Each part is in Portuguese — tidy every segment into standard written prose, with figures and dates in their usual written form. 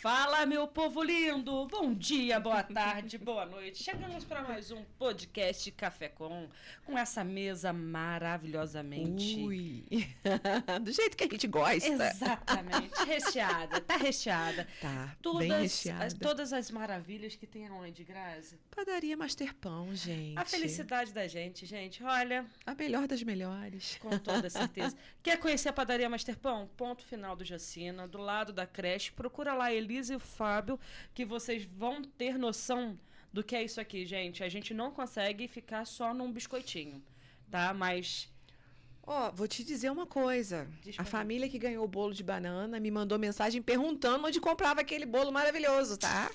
Fala, meu povo lindo! Bom dia, boa tarde, boa noite. Chegamos para mais um podcast Café com essa mesa maravilhosamente... Ui! Do jeito que a gente gosta. Exatamente, recheada, tá recheada. Tá, bem recheada. Todas as maravilhas que tem aonde, Grazi? Padaria Master Pão, gente. A felicidade da gente, olha... A melhor das melhores. Com toda certeza. Quer conhecer a Padaria Master Pão? Ponto final do Jacina, do lado da creche. Procura lá Elisa e o Fábio, que vocês vão ter noção do que é isso aqui, gente. A gente não consegue ficar só num biscoitinho, tá? Mas... Ó, vou te dizer uma coisa. A família que ganhou o bolo de banana me mandou mensagem perguntando onde comprava aquele bolo maravilhoso, tá?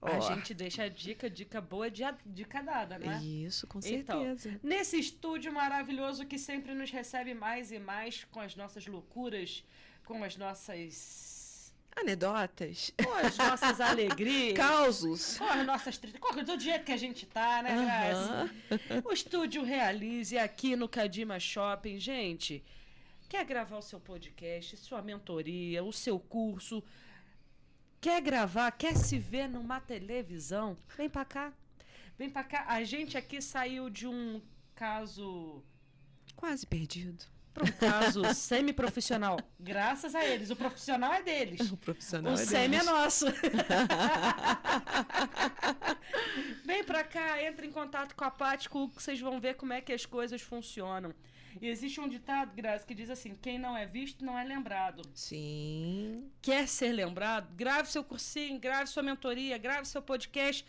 A gente deixa a dica boa, dica dada, né? Isso, com certeza. Então, nesse estúdio maravilhoso que sempre nos recebe mais e mais com as nossas loucuras, com as nossas... anedotas. Com as nossas alegrias. Causos. Com as nossas tristes. Do jeito que a gente tá, né, Grazi? O Estúdio Realize aqui no Cadima Shopping. Gente, quer gravar o seu podcast, sua mentoria, o seu curso... Quer gravar, quer se ver numa televisão? Vem pra cá. Vem pra cá. A gente aqui saiu de um caso... quase perdido. Para um caso semi-profissional. Graças a eles. O profissional é deles. O profissional é deles. O semi é nosso. Vem pra cá, entra em contato com a Paty, que vocês vão ver como é que as coisas funcionam. E existe um ditado, Grazi, que diz assim: quem não é visto não é lembrado. Sim. Quer ser lembrado? Grave seu cursinho, grave sua mentoria, grave seu podcast.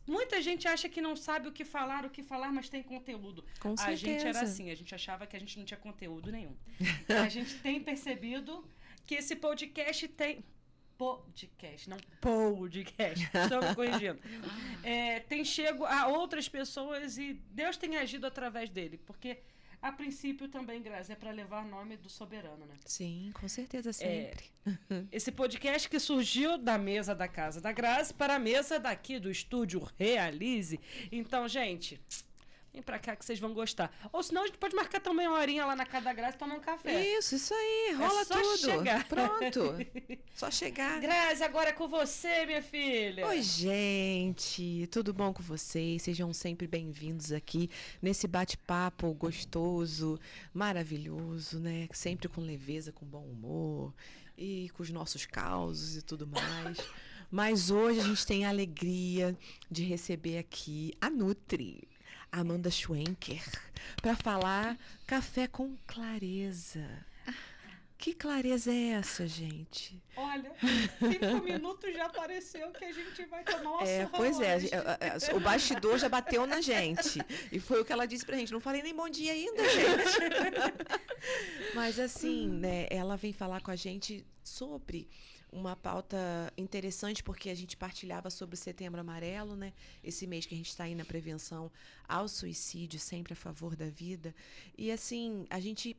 Muita gente acha que não sabe o que falar, mas tem conteúdo. Com certeza. A gente era assim, a gente achava que a gente não tinha conteúdo nenhum. A gente tem percebido que esse podcast tem... Podcast, não podcast. Estou me corrigindo. Tem chego a outras pessoas e Deus tem agido através dele, porque a princípio também, Grazi, é para levar o nome do soberano, né? Sim, com certeza, sempre. Esse podcast que surgiu da mesa da casa da Grazi para a mesa daqui do Estúdio Realize. Então, gente... vem pra cá que vocês vão gostar. Ou senão a gente pode marcar também uma horinha lá na casa da Grazi e tomar um café. Isso aí, rola só tudo. Chegar. Pronto. Só chegar. Grazi, agora é com você, minha filha. Oi, gente. Tudo bom com vocês? Sejam sempre bem-vindos aqui nesse bate-papo gostoso, maravilhoso, né? Sempre com leveza, com bom humor e com os nossos causos e tudo mais. Mas hoje a gente tem a alegria de receber aqui a Nutri, Amanda Schwenker, para falar café com clareza. Que clareza é essa, gente? Olha, 5 minutos já apareceu que a gente vai tomar uma surra pois hoje. O bastidor já bateu na gente. E foi o que ela disse pra gente. Não falei nem bom dia ainda, gente. Mas assim, né, ela vem falar com a gente sobre uma pauta interessante, porque a gente partilhava sobre o Setembro Amarelo, né? Esse mês que a gente está aí na prevenção ao suicídio, sempre a favor da vida. E assim, a gente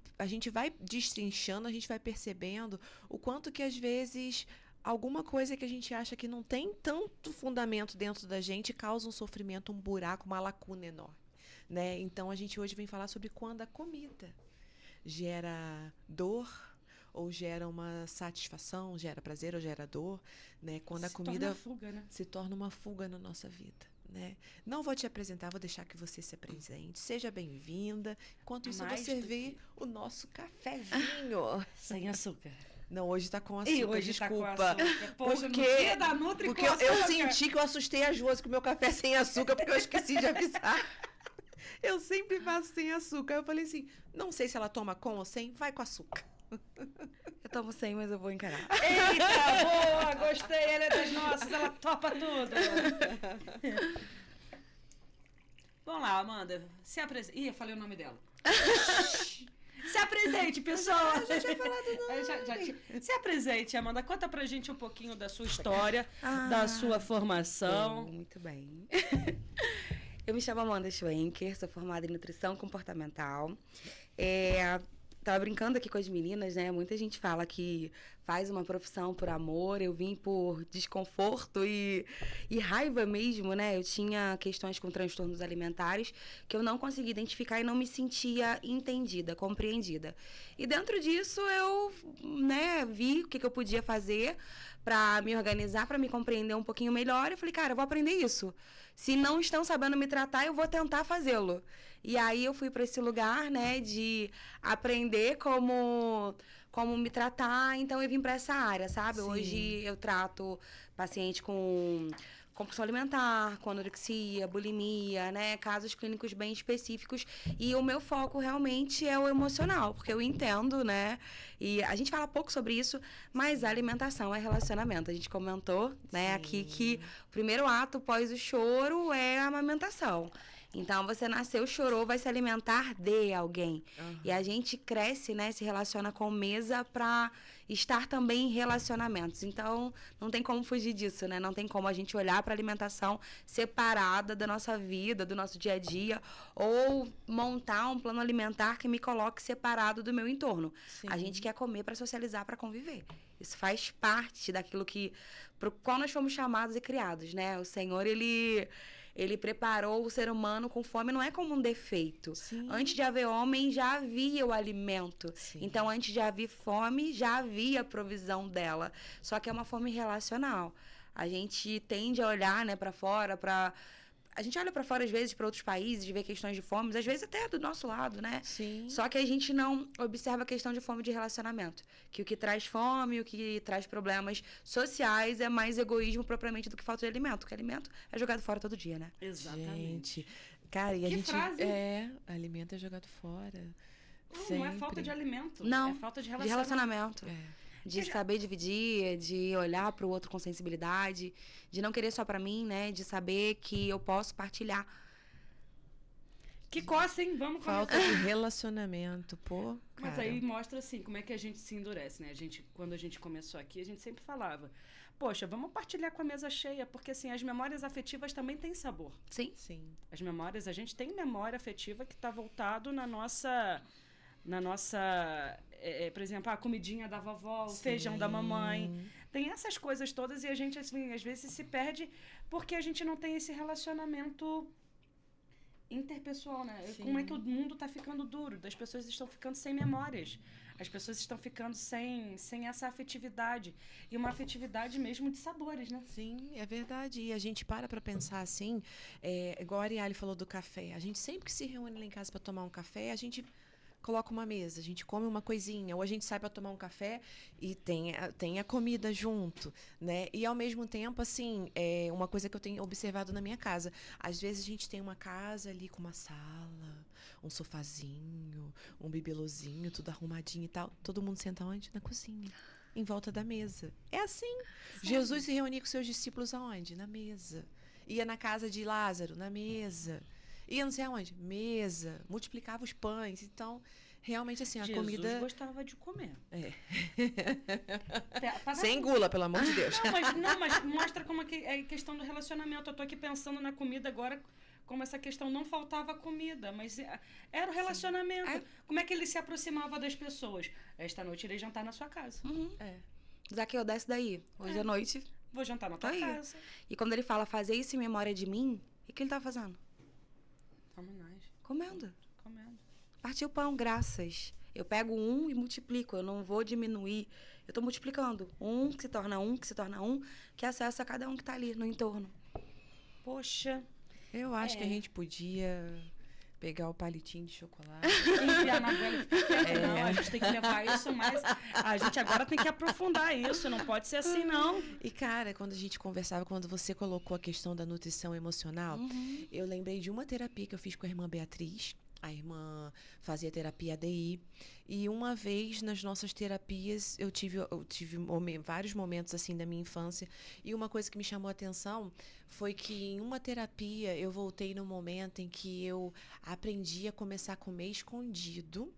vai destrinchando, a gente vai percebendo o quanto que às vezes alguma coisa que a gente acha que não tem tanto fundamento dentro da gente causa um sofrimento, um buraco, uma lacuna enorme, né? Então a gente hoje vem falar sobre quando a comida gera dor, ou gera uma satisfação, gera prazer ou gera dor, né? Quando a comida se torna uma fuga na nossa vida, né? Não vou te apresentar, vou deixar que você se apresente. Seja bem-vinda. Enquanto isso, eu vou servir o nosso cafezinho. Sem açúcar. Não, hoje tá com açúcar, hoje desculpa. Tá com açúcar. Poxa, porque no dia da Nutri porque eu senti que eu assustei as duas com o meu café sem açúcar, porque eu esqueci de avisar. Eu sempre faço sem açúcar. Eu falei assim, não sei se ela toma com ou sem, vai com açúcar. Eu tomo sem, mas eu vou encarar. Eita, boa, gostei, ela é das nossas, ela topa tudo. Vamos lá, Amanda, se apresente. Ih, eu falei o nome dela. Se apresente, pessoal. Eu já tinha falado o nome. Se apresente, Amanda, conta pra gente um pouquinho da sua história, da sua formação. Muito bem. Eu me chamo Amanda Schwenker, sou formada em nutrição comportamental. Tava brincando aqui com as meninas, né? Muita gente fala que faz uma profissão por amor, eu vim por desconforto e raiva mesmo, né? Eu tinha questões com transtornos alimentares que eu não conseguia identificar e não me sentia entendida, compreendida. E dentro disso eu, né, vi o que eu podia fazer para me organizar, para me compreender um pouquinho melhor. Eu falei, cara, eu vou aprender isso. Se não estão sabendo me tratar, eu vou tentar fazê-lo. E aí eu fui para esse lugar, né, de aprender como me tratar, então eu vim para essa área, sabe? Sim. Hoje eu trato paciente com compulsão alimentar, com anorexia, bulimia, né? Casos clínicos bem específicos. E o meu foco realmente é o emocional, porque eu entendo, né? E a gente fala pouco sobre isso, mas a alimentação é relacionamento. A gente comentou, né, Sim. aqui que o primeiro ato pós o choro é a amamentação. Então, você nasceu, chorou, vai se alimentar de alguém. E a gente cresce, né, se relaciona com mesa para estar também em relacionamentos. Então, não tem como fugir disso, né? Não tem como a gente olhar para a alimentação separada da nossa vida, do nosso dia a dia, ou montar um plano alimentar que me coloque separado do meu entorno. Sim. A gente quer comer para socializar, para conviver. Isso faz parte daquilo pro qual nós fomos chamados e criados, né? O Senhor, ele preparou o ser humano com fome, não é como um defeito. Sim. Antes de haver homem, já havia o alimento. Sim. Então, antes de haver fome, já havia a provisão dela. Só que é uma fome relacional. A gente tende a olhar, né, para fora, a gente olha para fora, às vezes, para outros países, vê questões de fome, às vezes até do nosso lado, né? Sim. Só que a gente não observa a questão de fome de relacionamento. Que o que traz fome, o que traz problemas sociais é mais egoísmo propriamente do que falta de alimento. Porque alimento é jogado fora todo dia, né? Exatamente. Gente, cara, e a Que gente... frase? Alimento é jogado fora. Não é falta de alimento. Não, É falta de de relacionamento. De Eu já- saber dividir, de olhar para o outro com sensibilidade, de não querer só para mim, né? De saber que eu posso partilhar. Que coça, hein? Vamos começar. Falta de relacionamento, pô, Mas cara. aí mostra, assim, como é que a gente se endurece, né? Quando a gente começou aqui, a gente sempre falava, poxa, vamos partilhar com a mesa cheia, porque, assim, as memórias afetivas também têm sabor. Sim. Sim. As memórias, a gente tem memória afetiva que está voltado na nossa, por exemplo, a comidinha da vovó, o feijão da mamãe. Tem essas coisas todas e a gente, assim, às vezes se perde porque a gente não tem esse relacionamento interpessoal, né? Sim. Como é que o mundo está ficando duro? As pessoas estão ficando sem memórias. As pessoas estão ficando sem essa afetividade. E uma afetividade mesmo de sabores, né? Sim, é verdade. E a gente para pensar assim, igual a Arielle falou do café. A gente sempre que se reúne lá em casa para tomar um café, a gente coloca uma mesa, a gente come uma coisinha, ou a gente sai para tomar um café e tem a comida junto, né? E ao mesmo tempo, assim, uma coisa que eu tenho observado na minha casa, às vezes a gente tem uma casa ali com uma sala, um sofazinho, um bibelozinho, tudo arrumadinho e tal, todo mundo senta onde? Na cozinha, em volta da mesa. É assim. Jesus se reunia com seus discípulos aonde? Na mesa. Ia na casa de Lázaro, na mesa. Ia não sei aonde? Mesa. Multiplicava os pães. Então, realmente, assim, a Jesus comida... gostava de comer. Sem gula, pelo amor de Deus. Não, mas mostra como é questão do relacionamento. Eu tô aqui pensando na comida agora, como essa questão não faltava comida, mas era o relacionamento. Como é que ele se aproximava das pessoas? Esta noite ele jantar na sua casa. Zaqueu, desce daí. Hoje à noite. Vou jantar na tua casa. E quando ele fala fazer isso em memória de mim, o que ele tá fazendo? Vamos nós. Comendo. Partiu o pão, graças. Eu pego um e multiplico. Eu não vou diminuir. Eu estou multiplicando. Um que se torna um, que se torna um, que acessa cada um que está ali no entorno. Poxa. Eu acho que a gente podia pegar o palitinho de chocolate. Enfiar na goela. Não, a gente tem que levar isso mais. A gente agora tem que aprofundar isso. Não pode ser assim, não. E, cara, quando a gente conversava, quando você colocou a questão da nutrição emocional, eu lembrei de uma terapia que eu fiz com a irmã Beatriz. A irmã fazia terapia ADI. E uma vez nas nossas terapias, eu tive vários momentos assim da minha infância. E uma coisa que me chamou a atenção foi que em uma terapia eu voltei no momento em que eu aprendi a começar a comer escondido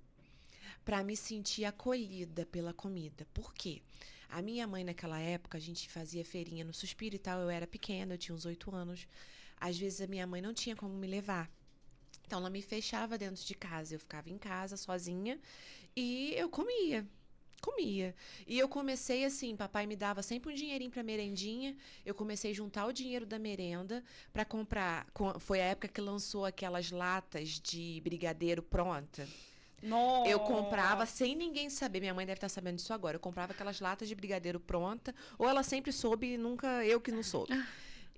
para me sentir acolhida pela comida. Por quê? A minha mãe, naquela época, a gente fazia feirinha no Suspiro e tal. Eu era pequena, eu tinha uns 8 anos. Às vezes a minha mãe não tinha como me levar. Então, ela me fechava dentro de casa. Eu ficava em casa, sozinha, e eu comia. Comia. E eu comecei assim, papai me dava sempre um dinheirinho pra merendinha. Eu comecei a juntar o dinheiro da merenda pra comprar. Foi a época que lançou aquelas latas de brigadeiro pronta. Nossa. Eu comprava sem ninguém saber. Minha mãe deve estar sabendo disso agora. Eu comprava aquelas latas de brigadeiro pronta. Ou ela sempre soube e nunca eu que não soube.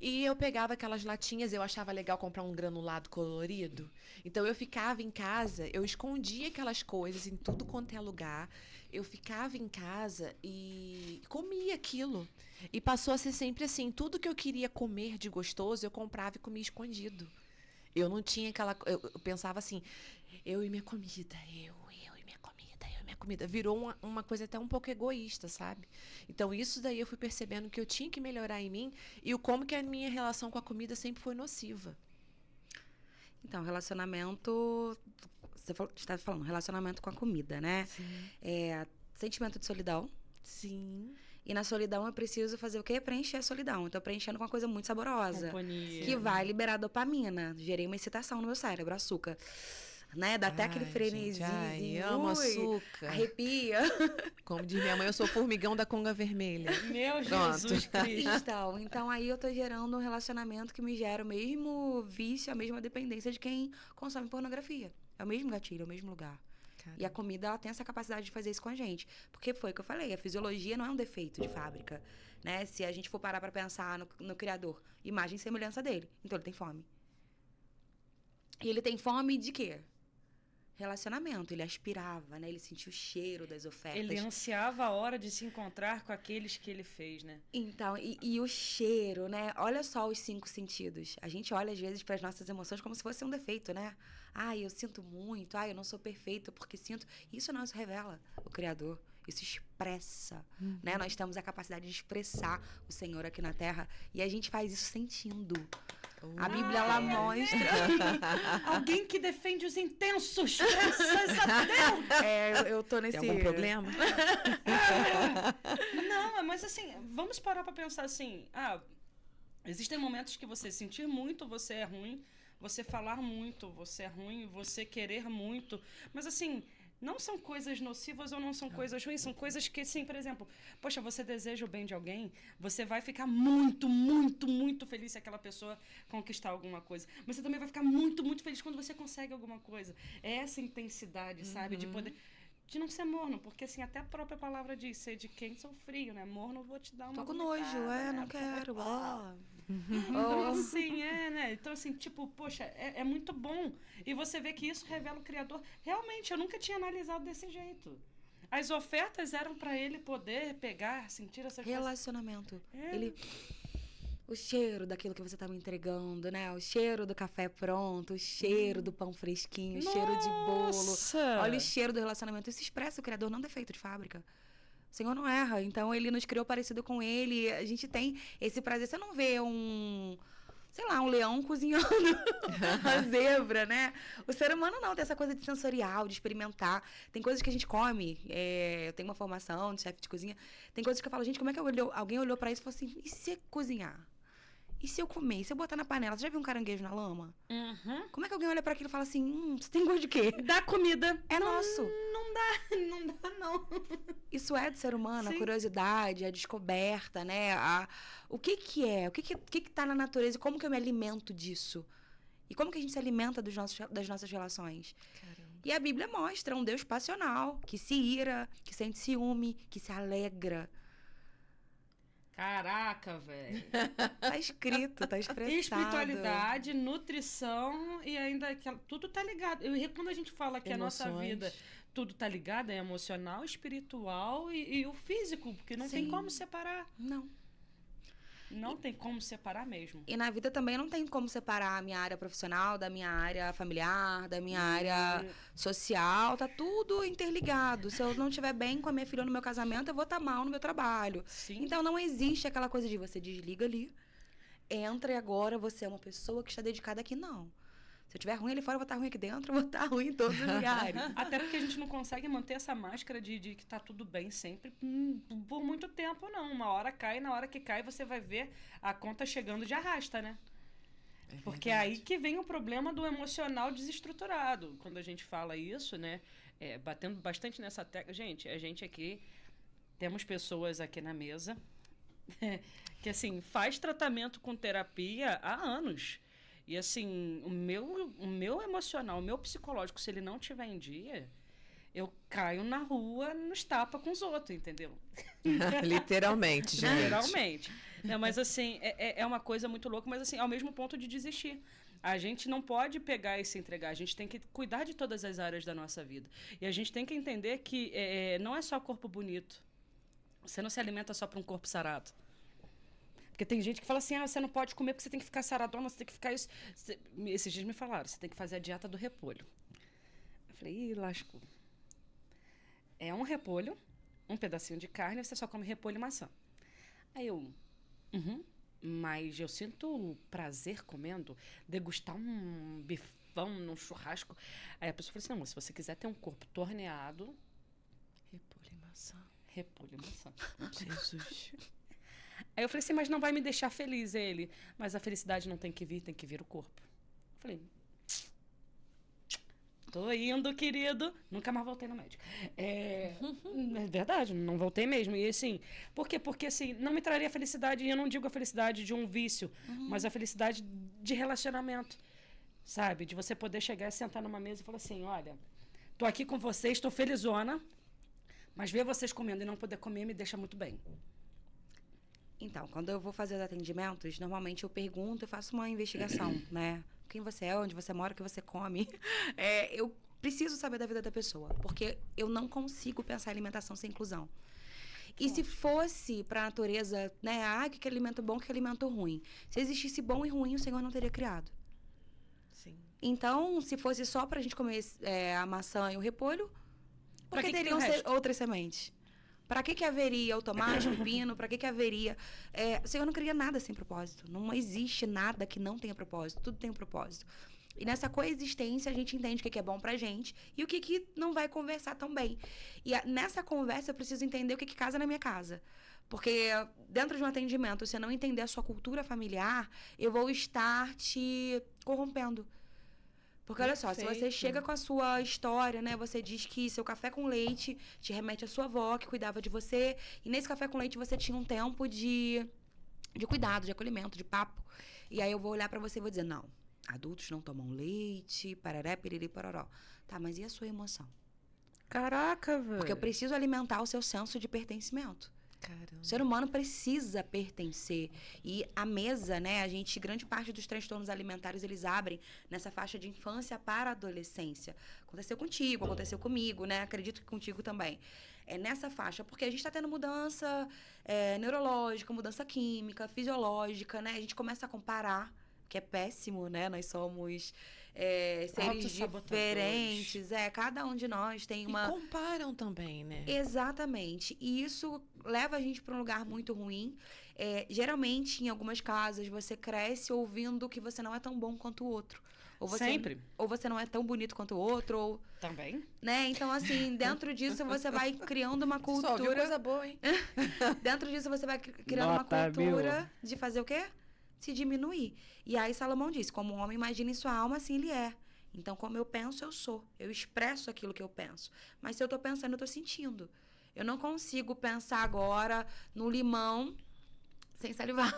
E eu pegava aquelas latinhas, eu achava legal comprar um granulado colorido. Então eu ficava em casa, eu escondia aquelas coisas em tudo quanto é lugar. Eu ficava em casa e comia aquilo. E passou a ser sempre assim, tudo que eu queria comer de gostoso, eu comprava e comia escondido. Eu não tinha aquela... Eu pensava assim, eu e minha comida, eu e minha comida, eu e minha comida. Virou uma coisa até um pouco egoísta, sabe? Então, isso daí eu fui percebendo que eu tinha que melhorar em mim e o como que a minha relação com a comida sempre foi nociva. Então, relacionamento... Você estava falando, relacionamento com a comida, né? Sim. Sentimento de solidão. Sim. E na solidão eu preciso fazer o quê? Preencher a solidão. Então, preenchendo com uma coisa muito saborosa. Companhia. Que vai liberar dopamina. Gerei uma excitação no meu cérebro, açúcar. Né? Dá até aquele frenesi. Amo açúcar. Arrepia. Como diz minha mãe, eu sou formigão da conga vermelha. Meu Pronto. Jesus Cristo. Então aí eu tô gerando um relacionamento que me gera o mesmo vício, a mesma dependência de quem consome pornografia. É o mesmo gatilho, é o mesmo lugar. E a comida, ela tem essa capacidade de fazer isso com a gente. Porque foi o que eu falei, a fisiologia não é um defeito de fábrica, né? Se a gente for parar pra pensar no criador, imagem e semelhança dele. Então ele tem fome. E ele tem fome de quê? Relacionamento. Ele aspirava, né? Ele sentia o cheiro das ofertas. Ele ansiava a hora de se encontrar com aqueles que ele fez, né? Então, e o cheiro, né? Olha só os 5 sentidos. A gente olha, às vezes, para as nossas emoções como se fosse um defeito, né? Ai, eu sinto muito. Ai, eu não sou perfeito porque sinto. Isso não, isso revela o Criador. Isso expressa, né? Nós temos a capacidade de expressar o Senhor aqui na Terra. E a gente faz isso sentindo. A Bíblia, ela mostra... Alguém que defende os intensos, graças a Deus! Eu tô nesse... Tem algum problema? Não, mas assim, vamos parar pra pensar assim, existem momentos que você sentir muito, você é ruim, você falar muito, você é ruim, você querer muito, mas assim... Não são coisas nocivas ou não são coisas ruins, são coisas que, sim, por exemplo, poxa, você deseja o bem de alguém, você vai ficar muito, muito, muito feliz se aquela pessoa conquistar alguma coisa. Mas você também vai ficar muito, muito feliz quando você consegue alguma coisa. É essa intensidade, sabe, de poder... De não ser morno, porque assim, até a própria palavra diz, ser de quem sou frio, né? Morno, vou te dar uma... Tô com nojo, não quero. Então, assim, né? Então, assim, tipo, poxa, é muito bom. E você vê que isso revela o Criador. Realmente, eu nunca tinha analisado desse jeito. As ofertas eram para ele poder pegar, sentir essas relacionamento. coisas. Ele... O cheiro daquilo que você tá me entregando, né? O cheiro do café pronto, o cheiro do pão fresquinho, o cheiro de bolo. Olha o cheiro do relacionamento. Isso expressa o Criador, não defeito de fábrica. O Senhor não erra. Então, ele nos criou parecido com ele. A gente tem esse prazer. Você não vê um leão cozinhando a zebra, né? O ser humano não, tem essa coisa de sensorial, de experimentar. Tem coisas que a gente come. Eu tenho uma formação de chefe de cozinha. Tem coisas que eu falo, gente, como é que alguém olhou pra isso e falou assim, e se cozinhar? E se eu comer? E se eu botar na panela? Você já viu um caranguejo na lama? Como é que alguém olha pra aquilo e fala assim, você tem gosto de quê? Da comida. É nosso. Não dá, não. Isso é do ser humano, Sim. a curiosidade, a descoberta, né? O que é? O que tá na natureza e como que eu me alimento disso? E como que a gente se alimenta das nossas relações? Caramba. E a Bíblia mostra um Deus passional, que se ira, que sente ciúme, que se alegra. Caraca, velho. Tá escrito, tá expressado. Espiritualidade, nutrição e ainda tudo tá ligado. Quando a gente fala que Emoções. a nossa vida tudo tá ligado, é emocional, espiritual e o físico, porque não tem Sim. como separar. Não. Não tem como separar mesmo. E na vida também não tem como separar a minha área profissional da minha área familiar, da minha área social. Tá tudo interligado. Se eu não estiver bem com a minha filha no meu casamento, eu vou estar mal no meu trabalho. Sim. Então não existe aquela coisa de você desliga ali, entra e agora você é uma pessoa que está dedicada aqui. Não. Se eu estiver ruim ali fora, eu vou estar ruim aqui dentro, eu vou estar ruim em todos os lugares. Até porque a gente não consegue manter essa máscara de que tá tudo bem sempre por muito tempo, não. Uma hora cai, na hora que cai, você vai ver a conta chegando de arrasta, né? Porque é aí que vem o problema do emocional desestruturado. Quando a gente fala isso, né? Batendo bastante nessa tecla. Gente, a gente aqui temos pessoas aqui na mesa que, assim, faz tratamento com terapia há anos. E, assim, o meu emocional, o meu psicológico, se ele não tiver em dia, eu caio na rua nos tapas com os outros, entendeu? Literalmente, gente. Literalmente. Não, mas, assim, é uma coisa muito louca, mas, assim, ao mesmo ponto de desistir. A gente não pode pegar e se entregar, a gente tem que cuidar de todas as áreas da nossa vida. E a gente tem que entender que não é só corpo bonito. Você não se alimenta só para um corpo sarado. Porque tem gente que fala assim, você não pode comer porque você tem que ficar saradona, você tem que ficar isso. Esses dias me falaram, você tem que fazer a dieta do repolho. Eu falei, lascou. É um repolho, um pedacinho de carne, você só come repolho e maçã. Aí eu, mas eu sinto prazer comendo, degustar um bifão num churrasco. Aí a pessoa falou assim, não, mas se você quiser ter um corpo torneado... Repolho e maçã. Repolho e maçã. Jesus. Aí eu falei assim, mas não vai me deixar feliz ele. Mas a felicidade não tem que vir o corpo. Eu falei, tô indo, querido. Nunca mais voltei no médico. É verdade, não voltei mesmo. E assim, por quê? Porque assim, não me traria felicidade, e eu não digo a felicidade de um vício, mas a felicidade de relacionamento. Sabe? De você poder chegar e sentar numa mesa e falar assim, olha, tô aqui com vocês, tô felizona, mas ver vocês comendo e não poder comer me deixa muito bem. Então, quando eu vou fazer os atendimentos, normalmente eu pergunto, eu faço uma investigação, né? Quem você é, onde você mora, o que você come. Eu preciso saber da vida da pessoa, porque eu não consigo pensar em alimentação sem inclusão. E se fosse para a natureza, né? O que é alimento bom, o que é alimento ruim? Se existisse bom e ruim, o Senhor não teria criado. Sim. Então, se fosse só para a gente comer a maçã e o repolho, por que que teriam tem o resto? outras sementes? Para que haveria o tomate, o pepino? Para que haveria... o Senhor não cria nada sem propósito. Não existe nada que não tenha propósito. Tudo tem um propósito. E nessa coexistência, a gente entende o que é bom pra gente e o que não vai conversar tão bem. E nessa conversa, eu preciso entender o que casa na minha casa. Porque dentro de um atendimento, se eu não entender a sua cultura familiar, eu vou estar te corrompendo. Porque olha só, se você chega com a sua história, né? Você diz que seu café com leite te remete à sua avó, que cuidava de você. E nesse café com leite você tinha um tempo de cuidado, de acolhimento, de papo. E aí eu vou olhar pra você e vou dizer, não, adultos não tomam leite, pararé, piriri, pororó. Tá, mas e a sua emoção? Caraca, velho. Porque eu preciso alimentar o seu senso de pertencimento. Caramba. O ser humano precisa pertencer. E a mesa, né? Grande parte dos transtornos alimentares, eles abrem nessa faixa de infância para a adolescência. Aconteceu contigo, aconteceu comigo, né? Acredito que contigo também. É nessa faixa, porque a gente está tendo mudança neurológica, mudança química, fisiológica, né? A gente começa a comparar, que é péssimo, né? Nós somos seres diferentes. Cada um de nós tem uma... E comparam também, né? Exatamente. E isso leva a gente para um lugar muito ruim. Geralmente, em algumas casas, você cresce ouvindo que você não é tão bom quanto o outro. Sempre. Ou você não é tão bonito quanto o outro. Ou, Também. né? Então, assim, dentro disso, você vai criando uma cultura... Só viu coisa boa, hein? Dentro disso, você vai criando uma cultura de fazer o quê? Se diminuir. E aí Salomão disse, como um homem imagina em sua alma, assim ele é. Então, como eu penso, eu sou. Eu expresso aquilo que eu penso. Mas se eu tô pensando, eu tô sentindo. Eu não consigo pensar agora no limão sem salivar.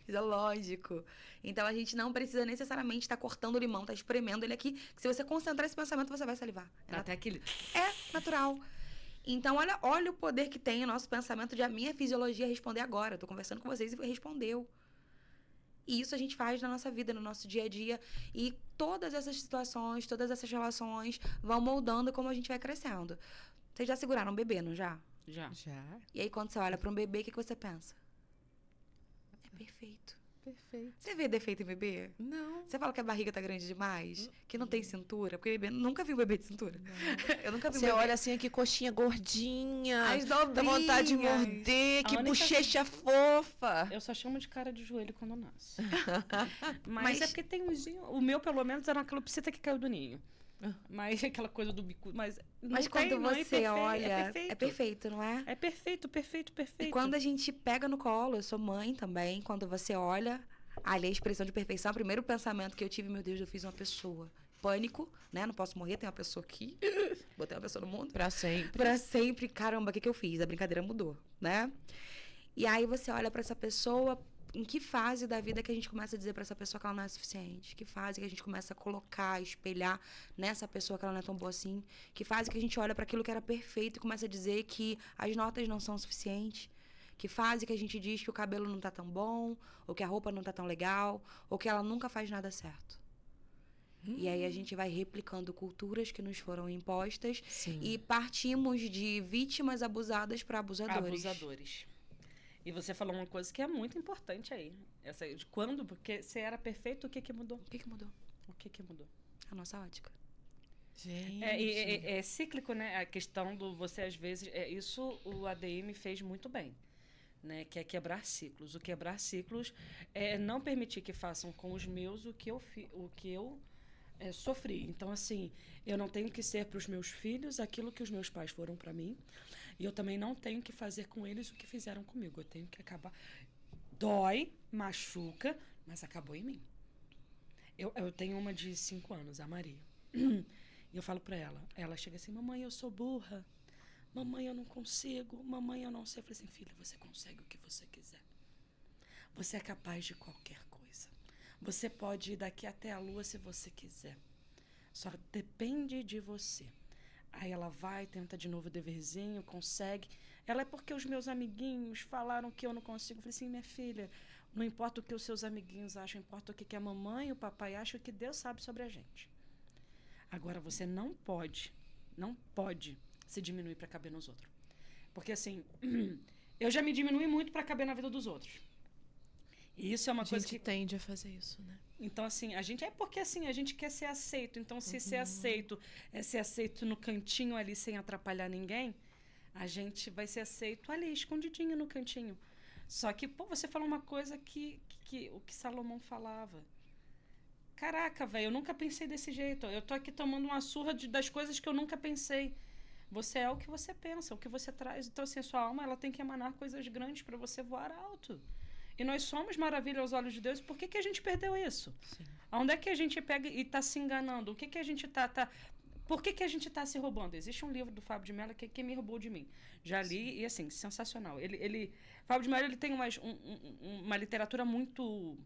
Isso é lógico. Então, a gente não precisa necessariamente estar cortando o limão, tá espremendo ele aqui. Que se você concentrar esse pensamento, você vai salivar. Até aquele... É natural. Então, olha o poder que tem o nosso pensamento de a minha fisiologia responder agora. Eu tô conversando com vocês e respondeu. E isso a gente faz na nossa vida, no nosso dia a dia. E todas essas situações, todas essas relações vão moldando como a gente vai crescendo. Vocês já seguraram um bebê, não já? Já. E aí, quando você olha para um bebê, o que você pensa? É perfeito. Perfeito. Você vê defeito em bebê? Não. Você fala que a barriga tá grande demais? Que não tem cintura? Porque bebê, nunca vi um bebê de cintura. Eu nunca vi um Você bebê. olha assim, que coxinha gordinha. As Dá vontade de dobrinhas. morder, que A única- bochecha fofa. Eu só chamo de cara de joelho quando nasce. Mas, Mas- é porque tem umzinho. O meu, pelo menos, era uma calopsita que caiu do ninho. Mas aquela coisa do bico. Mas Quando não é você olha, perfeito. é perfeito, não é? É perfeito, perfeito, perfeito. E quando a gente pega no colo, eu sou mãe também, quando você olha, ali a expressão de perfeição, o primeiro pensamento que eu tive, meu Deus, eu fiz uma pessoa. pânico, né? Não posso morrer, tem uma pessoa aqui. Botei uma pessoa no mundo. Pra sempre. Pra sempre. Caramba, o que eu fiz? A brincadeira mudou, né? E aí você olha pra essa pessoa, em que fase da vida que a gente começa a dizer pra essa pessoa que ela não é suficiente? Que fase que a gente começa a colocar, espelhar nessa pessoa que ela não é tão boa assim? Que fase que a gente olha pra aquilo que era perfeito e começa a dizer que as notas não são suficientes? Que fase que a gente diz que o cabelo não tá tão bom, ou que a roupa não tá tão legal, ou que ela nunca faz nada certo? E aí a gente vai replicando culturas que nos foram impostas. Sim. E partimos de vítimas abusadas para abusadores. Abusadores. E você falou uma coisa que é muito importante aí. Essa de quando, porque você era perfeito, o que mudou? O que mudou? O que mudou? A nossa ótica. Gente. É cíclico, né? A questão do você, às vezes... isso o ADM fez muito bem. Né, que é quebrar ciclos. O quebrar ciclos é não permitir que façam com os meus o que eu sofri. Então, assim, eu não tenho que ser para os meus filhos aquilo que os meus pais foram para mim. E eu também não tenho que fazer com eles o que fizeram comigo. Eu tenho que acabar... Dói, machuca, mas acabou em mim. Eu tenho uma de 5 anos, a Maria. E eu falo para ela. Ela chega assim, mamãe, eu sou burra. Mamãe, eu não consigo. Mamãe, eu não sei. Eu falei assim, filha, você consegue o que você quiser. Você é capaz de qualquer coisa. Você pode ir daqui até a lua se você quiser. Só depende de você. Aí ela vai, tenta de novo o deverzinho, consegue. Ela é porque os meus amiguinhos falaram que eu não consigo. Eu falei assim, minha filha, não importa o que os seus amiguinhos acham, importa o que a mamãe e o papai acham, o que Deus sabe sobre a gente. Agora, você não pode se diminuir para caber nos outros. Porque, assim, eu já me diminui muito para caber na vida dos outros. E isso é uma coisa que... A gente tende a fazer isso, né? Então, assim, a gente... porque, assim, a gente quer ser aceito. Então, se ser aceito é ser aceito no cantinho ali, sem atrapalhar ninguém, a gente vai ser aceito ali, escondidinho no cantinho. Só que, pô, você falou uma coisa que o que Salomão falava. Caraca, velho, eu nunca pensei desse jeito. Eu tô aqui tomando uma surra das coisas que eu nunca pensei. Você é o que você pensa, o que você traz. Então, assim, a sua alma ela tem que emanar coisas grandes para você voar alto. E nós somos maravilha aos olhos de Deus. Por que a gente perdeu isso? Sim. Onde é que a gente pega e está se enganando? O que a gente tá... Por que a gente está se roubando? Existe um livro do Fábio de Mello que é Quem Me Roubou de Mim. Já li. Sim. E, assim, sensacional. Fábio de Mello ele tem uma literatura muito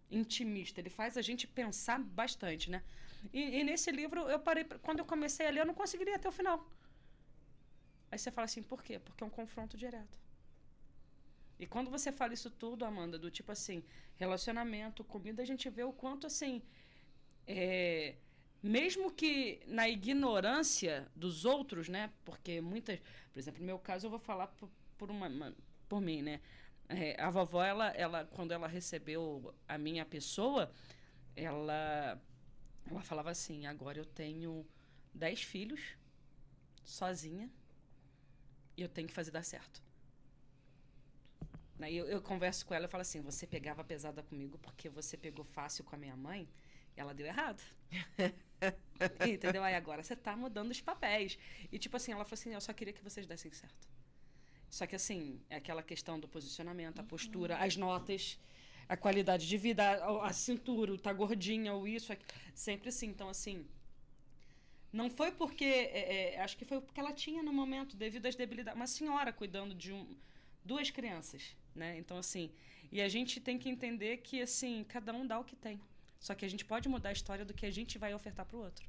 intimista. Ele faz a gente pensar bastante, né? E nesse livro, eu parei... Quando eu comecei a ler, eu não conseguiria até o final. Aí você fala assim, por quê? Porque é um confronto direto. E quando você fala isso tudo, Amanda, do tipo assim, relacionamento, comida, a gente vê o quanto, assim, mesmo que na ignorância dos outros, né? Porque muitas... Por exemplo, no meu caso, eu vou falar por mim, né? A vovó, ela, quando ela recebeu a minha pessoa, ela falava assim, agora eu tenho 10 filhos, sozinha, e eu tenho que fazer dar certo. Eu converso com ela e falo assim, você pegava pesada comigo porque você pegou fácil com a minha mãe e ela deu errado. Entendeu? Aí agora você tá mudando os papéis. E tipo assim, ela falou assim, eu só queria que vocês dessem certo. Só que assim, é aquela questão do posicionamento, a postura, as notas, a qualidade de vida, a cintura, o tá gordinha, ou isso, sempre assim. Então assim, não foi porque... acho que foi porque ela tinha no momento, devido às debilidades... Uma senhora cuidando de 2 crianças, né? Então, assim... E a gente tem que entender que, assim, cada um dá o que tem. Só que a gente pode mudar a história do que a gente vai ofertar pro outro.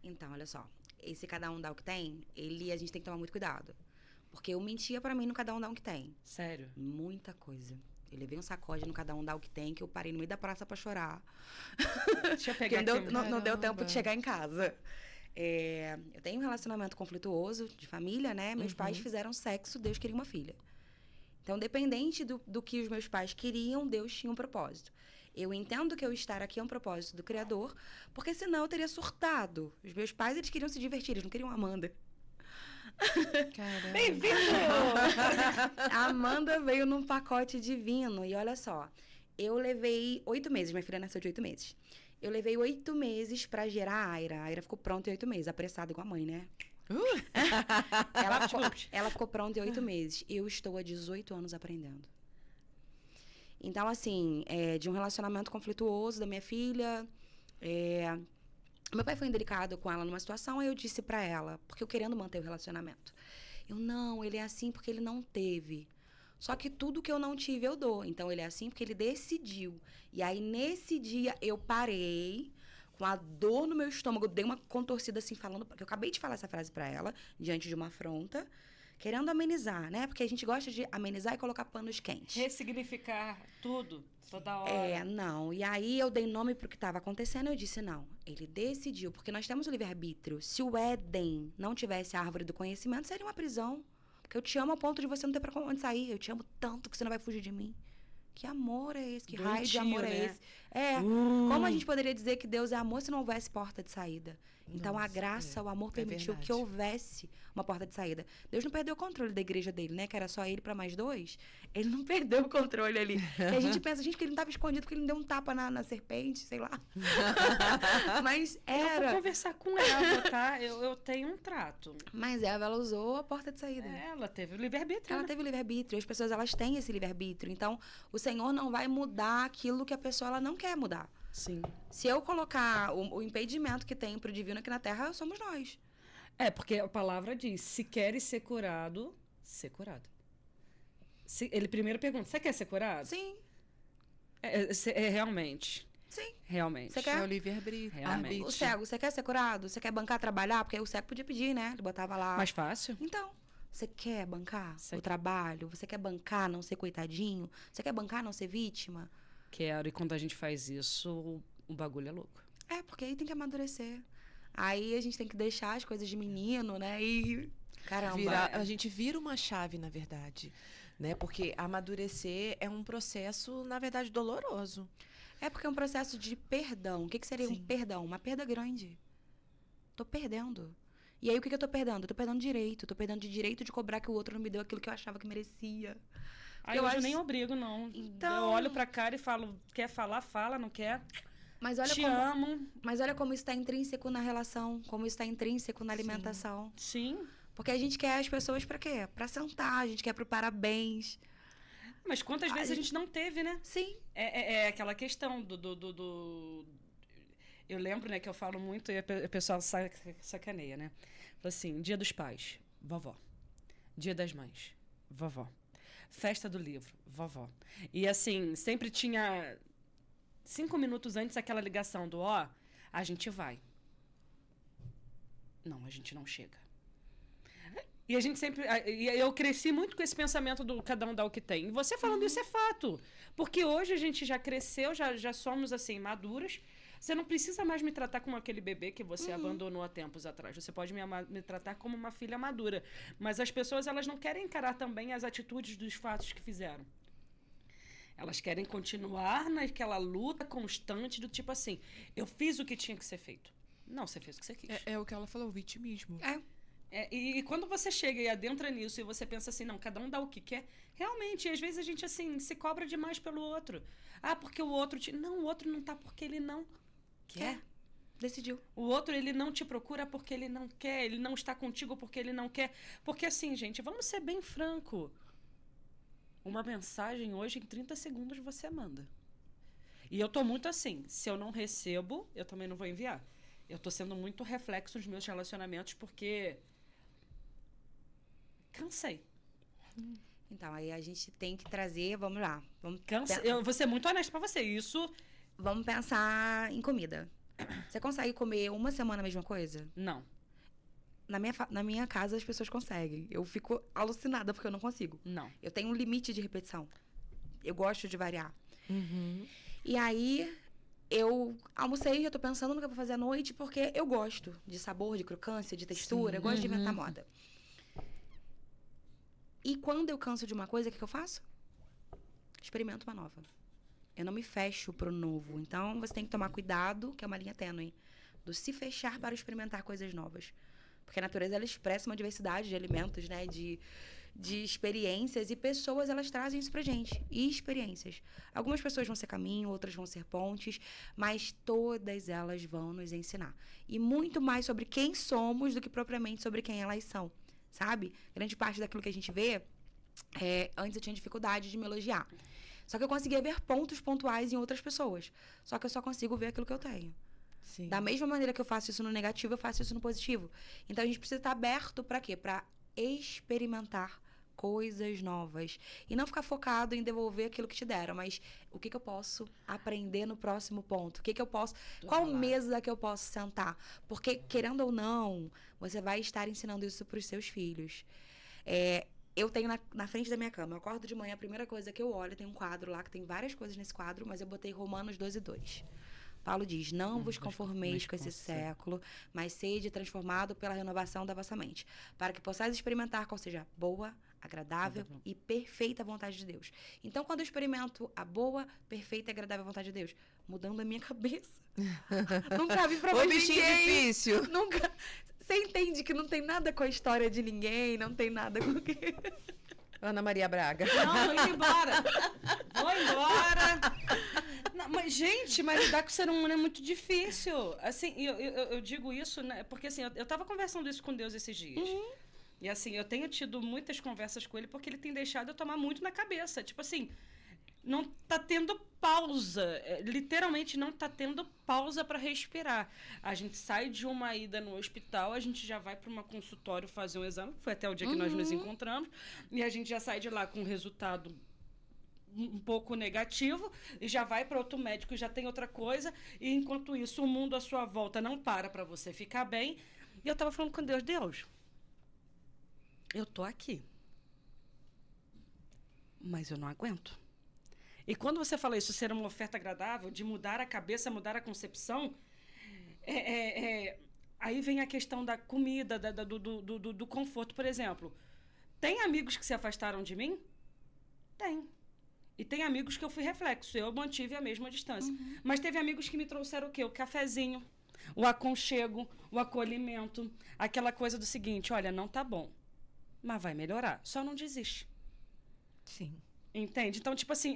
Então, olha só. Esse cada um dá o que tem, a gente tem que tomar muito cuidado. Porque eu mentia pra mim no cada um dá o que tem. Sério? Muita coisa. Eu levei um sacode no cada um dá o que tem, que eu parei no meio da praça pra chorar. Deixa eu pegar não deu tempo de chegar em casa. Eu tenho um relacionamento conflituoso de família, né? Meus pais fizeram sexo, Deus queria uma filha. Então, dependente do que os meus pais queriam, Deus tinha um propósito. Eu entendo que eu estar aqui é um propósito do Criador, porque senão eu teria surtado. Os meus pais, eles queriam se divertir, eles não queriam a Amanda. Caramba. Bem-vindo! A Amanda veio num pacote divino. E olha só, eu levei 8 meses, minha filha nasceu de 8 meses. Eu levei 8 meses pra gerar a Aira. A Aira ficou pronta em 8 meses, apressada igual a mãe, né? Ela ficou pronta em 8 meses. Eu estou há 18 anos aprendendo. Então, assim, de um relacionamento conflituoso da minha filha, Meu pai foi indelicado com ela numa situação, aí eu disse pra ela, porque eu querendo manter o relacionamento. Não, ele é assim porque ele não teve. Só que tudo que eu não tive, eu dou. Então, ele é assim porque ele decidiu. E aí, nesse dia, eu parei, com a dor no meu estômago, dei uma contorcida assim, falando... Porque eu acabei de falar essa frase pra ela, diante de uma afronta, querendo amenizar, né? Porque a gente gosta de amenizar e colocar panos quentes. Ressignificar tudo, toda hora. Não. E aí, eu dei nome pro que estava acontecendo e eu disse, não, ele decidiu. Porque nós temos o livre-arbítrio. Se o Éden não tivesse a árvore do conhecimento, seria uma prisão. Porque eu te amo ao ponto de você não ter pra onde sair. Eu te amo tanto que você não vai fugir de mim. Que amor é esse? Que raio de amor é esse? Como a gente poderia dizer que Deus é amor se não houvesse porta de saída? Então, a graça, o amor permitiu que houvesse uma porta de saída. Deus não perdeu o controle da igreja dele, né? Que era só ele para mais 2. Ele não perdeu o controle ali. E a gente pensa, gente, que ele não estava escondido porque ele não deu um tapa na serpente, sei lá. Mas era... Eu vou conversar com ela, tá? Eu tenho um trato. Mas ela usou a porta de saída. Ela teve o livre-arbítrio. Ela teve o livre-arbítrio. As pessoas, elas têm esse livre-arbítrio. Então, o Senhor não vai mudar aquilo que a pessoa ela não quer mudar. Sim. Se eu colocar o impedimento que tem pro divino aqui na Terra, somos nós. Porque a palavra diz, se queres ser curado, ser curado. Ele primeiro pergunta, você quer ser curado? Sim. Realmente. Sim. Realmente. Você quer? É o livre-arbítrio. Realmente. O cego, você quer ser curado? Você quer bancar trabalhar? Porque o cego podia pedir, né? Ele botava lá. Mais fácil? Então, você quer bancar o trabalho? Você quer bancar não ser coitadinho? Você quer bancar não ser vítima? Quero. E quando a gente faz isso, o bagulho é louco. Porque aí tem que amadurecer. Aí a gente tem que deixar as coisas de menino, né? E... Caramba. A gente vira uma chave, na verdade. Né? Porque amadurecer é um processo, na verdade, doloroso. Porque é um processo de perdão. O que seria um perdão? Uma perda grande. Tô perdendo. E aí, o que eu tô perdendo? Eu tô perdendo direito. Tô perdendo de direito de cobrar que o outro não me deu aquilo que eu achava que merecia. Eu nem obrigo, não. Então... Eu olho pra cara e falo, quer falar, fala, não quer... Mas olha amo. Mas olha como isso está intrínseco na relação, como isso está intrínseco na alimentação. Sim. Porque a gente quer as pessoas para quê? Para sentar, a gente quer pro parabéns. Mas quantas vezes a gente não teve, né? Sim. É aquela questão do... Eu lembro, né, que eu falo muito e o pessoal sacaneia, né? Fala assim, Dia dos Pais, vovó. Dia das Mães, vovó. Festa do livro, vovó. E assim, sempre tinha 5 minutos antes aquela ligação do a gente vai. Não, a gente não chega. E a gente sempre... Eu cresci muito com esse pensamento do cada um dá o que tem. E você falando isso é fato. Porque hoje a gente já cresceu, já somos, assim, maduras. Você não precisa mais me tratar como aquele bebê que você abandonou há tempos atrás. Você pode me tratar como uma filha madura. Mas as pessoas, elas não querem encarar também as atitudes dos fatos que fizeram. Elas querem continuar naquela luta constante do tipo assim, eu fiz o que tinha que ser feito. Não, você fez o que você quis. É o que ela falou, o vitimismo. E quando você chega e adentra nisso e você pensa assim, não, cada um dá o que quer, realmente, às vezes a gente, assim, se cobra demais pelo outro. Porque o outro... Não, o outro não tá porque ele não quer. Decidiu. O outro, ele não te procura porque ele não quer, ele não está contigo porque ele não quer. Porque assim, gente, vamos ser bem franco. Uma mensagem hoje, em 30 segundos, você manda. E eu tô muito assim, se eu não recebo, eu também não vou enviar. Eu tô sendo muito reflexo dos meus relacionamentos porque... cansei. Então, aí a gente tem que trazer, vamos lá. Eu vou ser muito honesta pra você, isso... Vamos pensar em comida. Você consegue comer uma semana a mesma coisa? Não. Na minha casa, as pessoas conseguem. Eu fico alucinada porque eu não consigo. Não. Eu tenho um limite de repetição. Eu gosto de variar. Uhum. E aí, eu almocei e já tô pensando no que eu vou fazer à noite porque eu gosto de sabor, de crocância, de textura. Eu gosto de inventar moda. E quando eu canso de uma coisa, o que eu faço? Experimento uma nova. Eu não me fecho pro novo. Então, você tem que tomar cuidado, que é uma linha tênue, do se fechar para experimentar coisas novas. Porque a natureza, ela expressa uma diversidade de alimentos, né? De experiências. E pessoas, elas trazem isso pra gente. E experiências. Algumas pessoas vão ser caminho, outras vão ser pontes. Mas todas elas vão nos ensinar. E muito mais sobre quem somos do que propriamente sobre quem elas são. Sabe? Grande parte daquilo que a gente vê... antes eu tinha dificuldade de me elogiar. Só que eu conseguia ver pontos pontuais em outras pessoas. Só que eu só consigo ver aquilo que eu tenho. Sim. Da mesma maneira que eu faço isso no negativo, eu faço isso no positivo. Então a gente precisa estar aberto para quê? Para experimentar coisas novas. E não ficar focado em devolver aquilo que te deram, mas o que eu posso aprender no próximo ponto? O que eu posso... Qual mesa que eu posso sentar? Porque, querendo ou não, você vai estar ensinando isso para os seus filhos. Eu tenho na frente da minha cama, eu acordo de manhã, a primeira coisa que eu olho, tem um quadro lá, que tem várias coisas nesse quadro, mas eu botei Romanos 12:2. Paulo diz, não vos conformeis com esse século, mas sede transformado pela renovação da vossa mente, para que possais experimentar qual seja a boa, agradável e perfeita vontade de Deus. Então, quando eu experimento a boa, perfeita e agradável vontade de Deus, mudando a minha cabeça, nunca vi pra Ô, bichinho difícil. Nunca... Você entende que não tem nada com a história de ninguém, não tem nada com o que... Ana Maria Braga. Não, vou embora. Vou embora. Não, mas, gente, mas lidar com o ser humano é muito difícil. Assim, eu digo isso, né? Porque assim, eu tava conversando isso com Deus esses dias. E assim, eu tenho tido muitas conversas com ele porque ele tem deixado eu tomar muito na cabeça. Tipo assim, não tá tendo pausa. Literalmente não tá tendo pausa para respirar. A gente sai de uma ida no hospital, a gente já vai para uma consultório fazer um exame, que foi até o dia que nós nos encontramos, e a gente já sai de lá com um resultado um pouco negativo e já vai para outro médico e já tem outra coisa, e enquanto isso o mundo à sua volta não para você ficar bem. E eu tava falando com Deus, eu tô aqui, mas eu não aguento. E quando você fala isso, ser uma oferta agradável, de mudar a cabeça, mudar a concepção, aí vem a questão da comida, do conforto. Por exemplo, tem amigos que se afastaram de mim? Tem. E tem amigos que eu fui reflexo, eu mantive a mesma distância. Mas teve amigos que me trouxeram o quê? O cafezinho, o aconchego, o acolhimento, aquela coisa do seguinte, olha, não tá bom, mas vai melhorar, só não desiste. Sim. Entende? Então, tipo assim,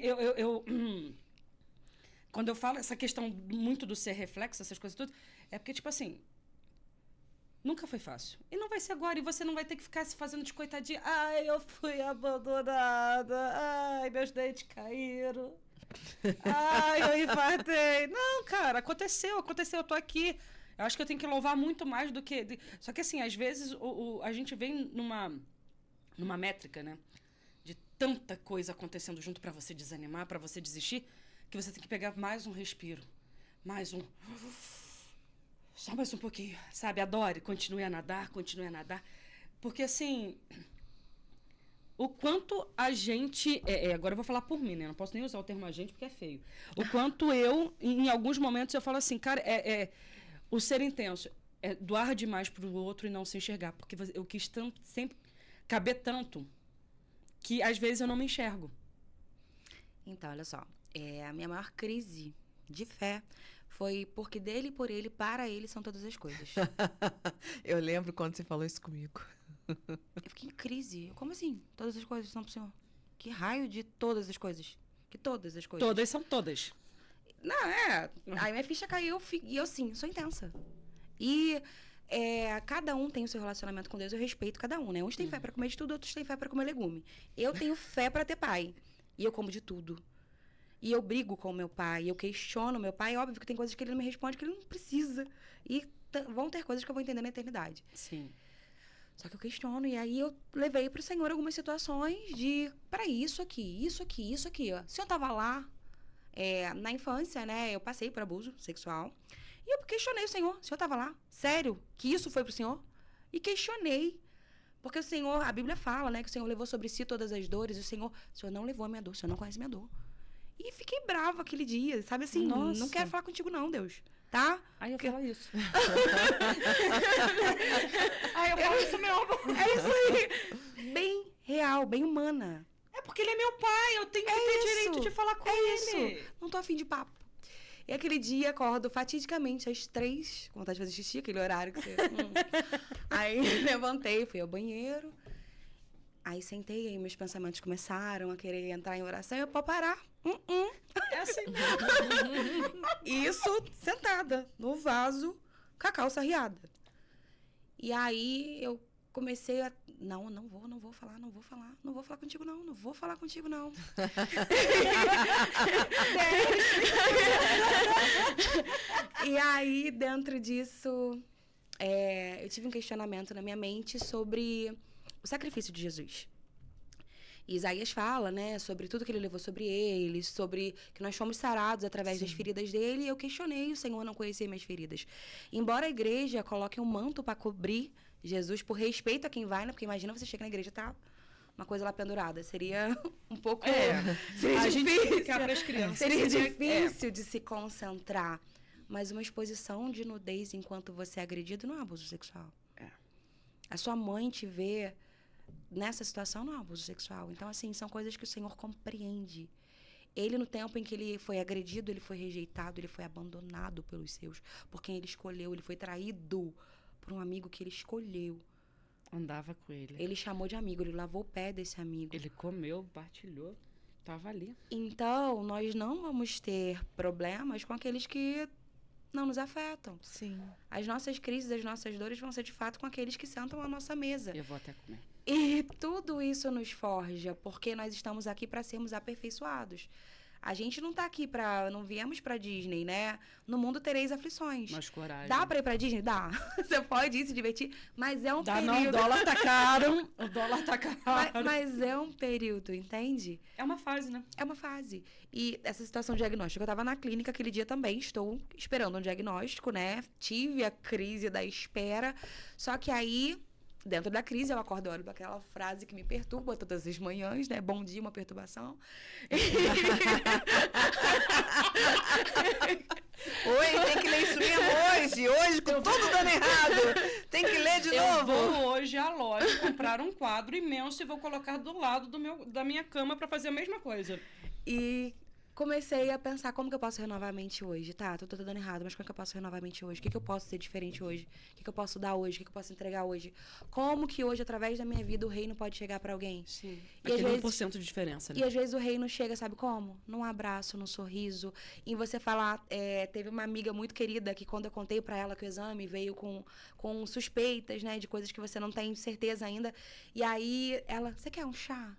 quando eu falo essa questão muito do ser reflexo, essas coisas tudo, é porque, tipo assim, nunca foi fácil. E não vai ser agora. E você não vai ter que ficar se fazendo de coitadinha. Ai, eu fui abandonada. Ai, meus dentes caíram. Ai, eu infartei. Não, cara, aconteceu, eu tô aqui. Eu acho que eu tenho que louvar muito mais do que... Só que, assim, às vezes a gente vem numa métrica, né? De tanta coisa acontecendo junto para você desanimar, para você desistir, que você tem que pegar mais um respiro, só mais um pouquinho, sabe? Adore, continue a nadar, porque assim, o quanto a gente, agora eu vou falar por mim, né? Não posso nem usar o termo a gente porque é feio. O quanto em alguns momentos eu falo assim, cara, o ser intenso é doar demais pro outro e não se enxergar, porque eu quis sempre caber tanto que às vezes eu não me enxergo. Então, olha só. A minha maior crise de fé foi porque dele, por ele, para ele são todas as coisas. Eu lembro quando você falou isso comigo. Eu fiquei em crise. Como assim? Todas as coisas são pro Senhor? Que raio de todas as coisas? Que todas as coisas? Todas são todas. Não, Aí minha ficha caiu e eu, sim, sou intensa. E... cada um tem o seu relacionamento com Deus, eu respeito cada um, né? Uns têm fé pra comer de tudo, outros têm fé pra comer legume. Eu tenho fé pra ter pai. E eu como de tudo. E eu brigo com o meu pai, eu questiono o meu pai. É óbvio que tem coisas que ele não me responde, que ele não precisa. E vão ter coisas que eu vou entender na eternidade. Sim. Só que eu questiono, e aí eu levei pro Senhor algumas situações de... Peraí, isso aqui, ó. O Senhor tava lá, na infância, né? Eu passei por abuso sexual. E eu questionei o Senhor estava lá? Sério? Que isso foi pro Senhor? E questionei. Porque o Senhor, a Bíblia fala, né? Que o Senhor levou sobre si todas as dores. O Senhor não levou a minha dor, o Senhor não conhece a minha dor. E fiquei brava aquele dia, sabe assim? Nossa. Não quero falar contigo não, Deus. Tá? Aí eu falo isso. Aí eu falo isso mesmo. É isso aí. Bem real, bem humana. É porque ele é meu pai, eu tenho que ter direito de falar com ele. Isso. Não tô afim de papo. E aquele dia, acordo fatidicamente às 3, com vontade de fazer xixi, aquele horário que você... Aí levantei, fui ao banheiro. Aí sentei, aí meus pensamentos começaram a querer entrar em oração. Eu pode parar. É assim mesmo. Isso, sentada no vaso, com a calça arriada. E aí eu comecei a não vou falar contigo não vou falar contigo não. E aí, dentro disso, eu tive um questionamento na minha mente sobre o sacrifício de Jesus. E Isaías fala, né, sobre tudo que ele levou sobre ele, sobre que nós fomos sarados através das feridas dele, e eu questionei, o Senhor não conhecia minhas feridas. Embora a igreja coloque um manto para cobrir Jesus por respeito a quem vai, né, porque imagina você chega na igreja e tá uma coisa lá pendurada, seria um pouco... seria a difícil, gente ficar pras crianças. seria difícil de se concentrar. Mas uma exposição de nudez enquanto você é agredido não é abuso sexual. A sua mãe te vê nessa situação não é abuso sexual. Então, assim, são coisas que o Senhor compreende. Ele, no tempo em que ele foi agredido, ele foi rejeitado, ele foi abandonado pelos seus, por quem ele escolheu. Ele foi traído por um amigo que ele escolheu. Andava com ele. Ele chamou de amigo, ele lavou o pé desse amigo. Ele comeu, partilhou, tava ali. Então, nós não vamos ter problemas com aqueles que não nos afetam. Sim. As nossas crises, as nossas dores vão ser, de fato, com aqueles que sentam à nossa mesa. Eu vou até comer. E tudo isso nos forja, porque nós estamos aqui para sermos aperfeiçoados. A gente não tá aqui não viemos pra Disney, né? No mundo tereis aflições. Mas coragem. Dá pra ir pra Disney? Dá. Você pode ir se divertir, mas é um período... Não, o dólar tá caro. O dólar tá caro. Mas é um período, entende? É uma fase, né? É uma fase. E essa situação diagnóstica, eu tava na clínica aquele dia também, estou esperando um diagnóstico, né? Tive a crise da espera, só que aí... Dentro da crise, eu acordo e olho para aquela frase que me perturba todas as manhãs, né? Bom dia, uma perturbação. Oi, tem que ler isso mesmo hoje, com tudo dando errado. Tem que ler de novo. Eu vou hoje à loja comprar um quadro imenso e vou colocar do lado da minha cama para fazer a mesma coisa. E comecei a pensar como que eu posso renovar a mente hoje. Tá, tô dando errado, mas como que eu posso renovar a mente hoje? O que que eu posso ser diferente hoje? O que que eu posso dar hoje? O que que eu posso entregar hoje? Como que hoje, através da minha vida, o reino pode chegar pra alguém? Sim. E às Aquele vezes- 1% de diferença, né? E às vezes o reino chega, sabe como? Num abraço, num sorriso. Em você falar, teve uma amiga muito querida que quando eu contei pra ela que o exame veio com suspeitas, né? De coisas que você não tem certeza ainda. E aí ela, você quer um chá?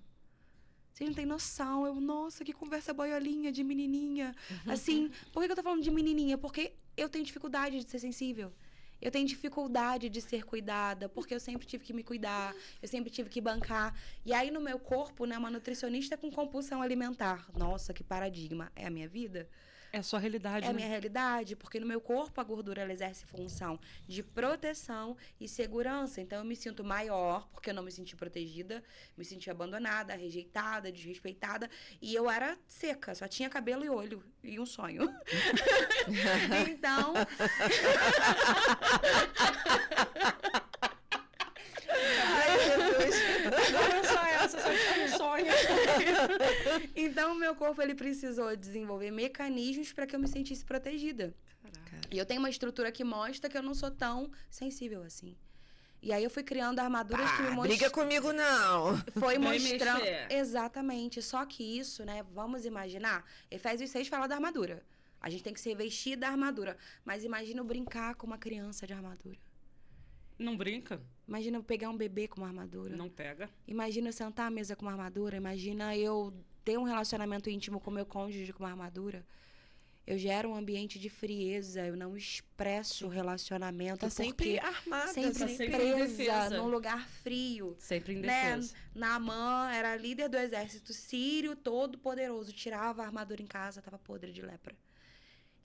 Vocês não têm noção. Nossa, que conversa boiolinha de menininha. Assim, por que eu tô falando de menininha? Porque eu tenho dificuldade de ser sensível. Eu tenho dificuldade de ser cuidada, porque eu sempre tive que me cuidar, eu sempre tive que bancar. E aí, no meu corpo, né, uma nutricionista com compulsão alimentar. Nossa, que paradigma. É a minha vida? É a sua realidade, É a né? minha realidade, porque no meu corpo a gordura ela exerce função de proteção e segurança. Então eu me sinto maior, porque eu não me senti protegida, me senti abandonada, rejeitada, desrespeitada. E eu era seca, só tinha cabelo e olho e um sonho. Então. Ai, Jesus. Não só essa, só tinha um sonho. Então, o meu corpo ele precisou desenvolver mecanismos para que eu me sentisse protegida. E eu tenho uma estrutura que mostra que eu não sou tão sensível assim. E aí eu fui criando armaduras que me Briga comigo, não. foi Vai mostrando. mexer. Exatamente. Só que isso, né? Vamos imaginar. Efésios 6 fala da armadura. A gente tem que se revestir da armadura. Mas imagina eu brincar com uma criança de armadura. Não brinca, Imagina eu pegar um bebê com uma armadura. não pega. Imagina eu sentar à mesa com uma armadura. Imagina eu ter um relacionamento íntimo com meu cônjuge com uma armadura. Eu gero um ambiente de frieza. Eu não expresso o relacionamento. Tá sempre porque armada. sempre sempre em presa defesa. num lugar frio. Sempre em Né? defesa. Naamã era líder do exército sírio, todo poderoso. Tirava a armadura em casa, tava podre de lepra.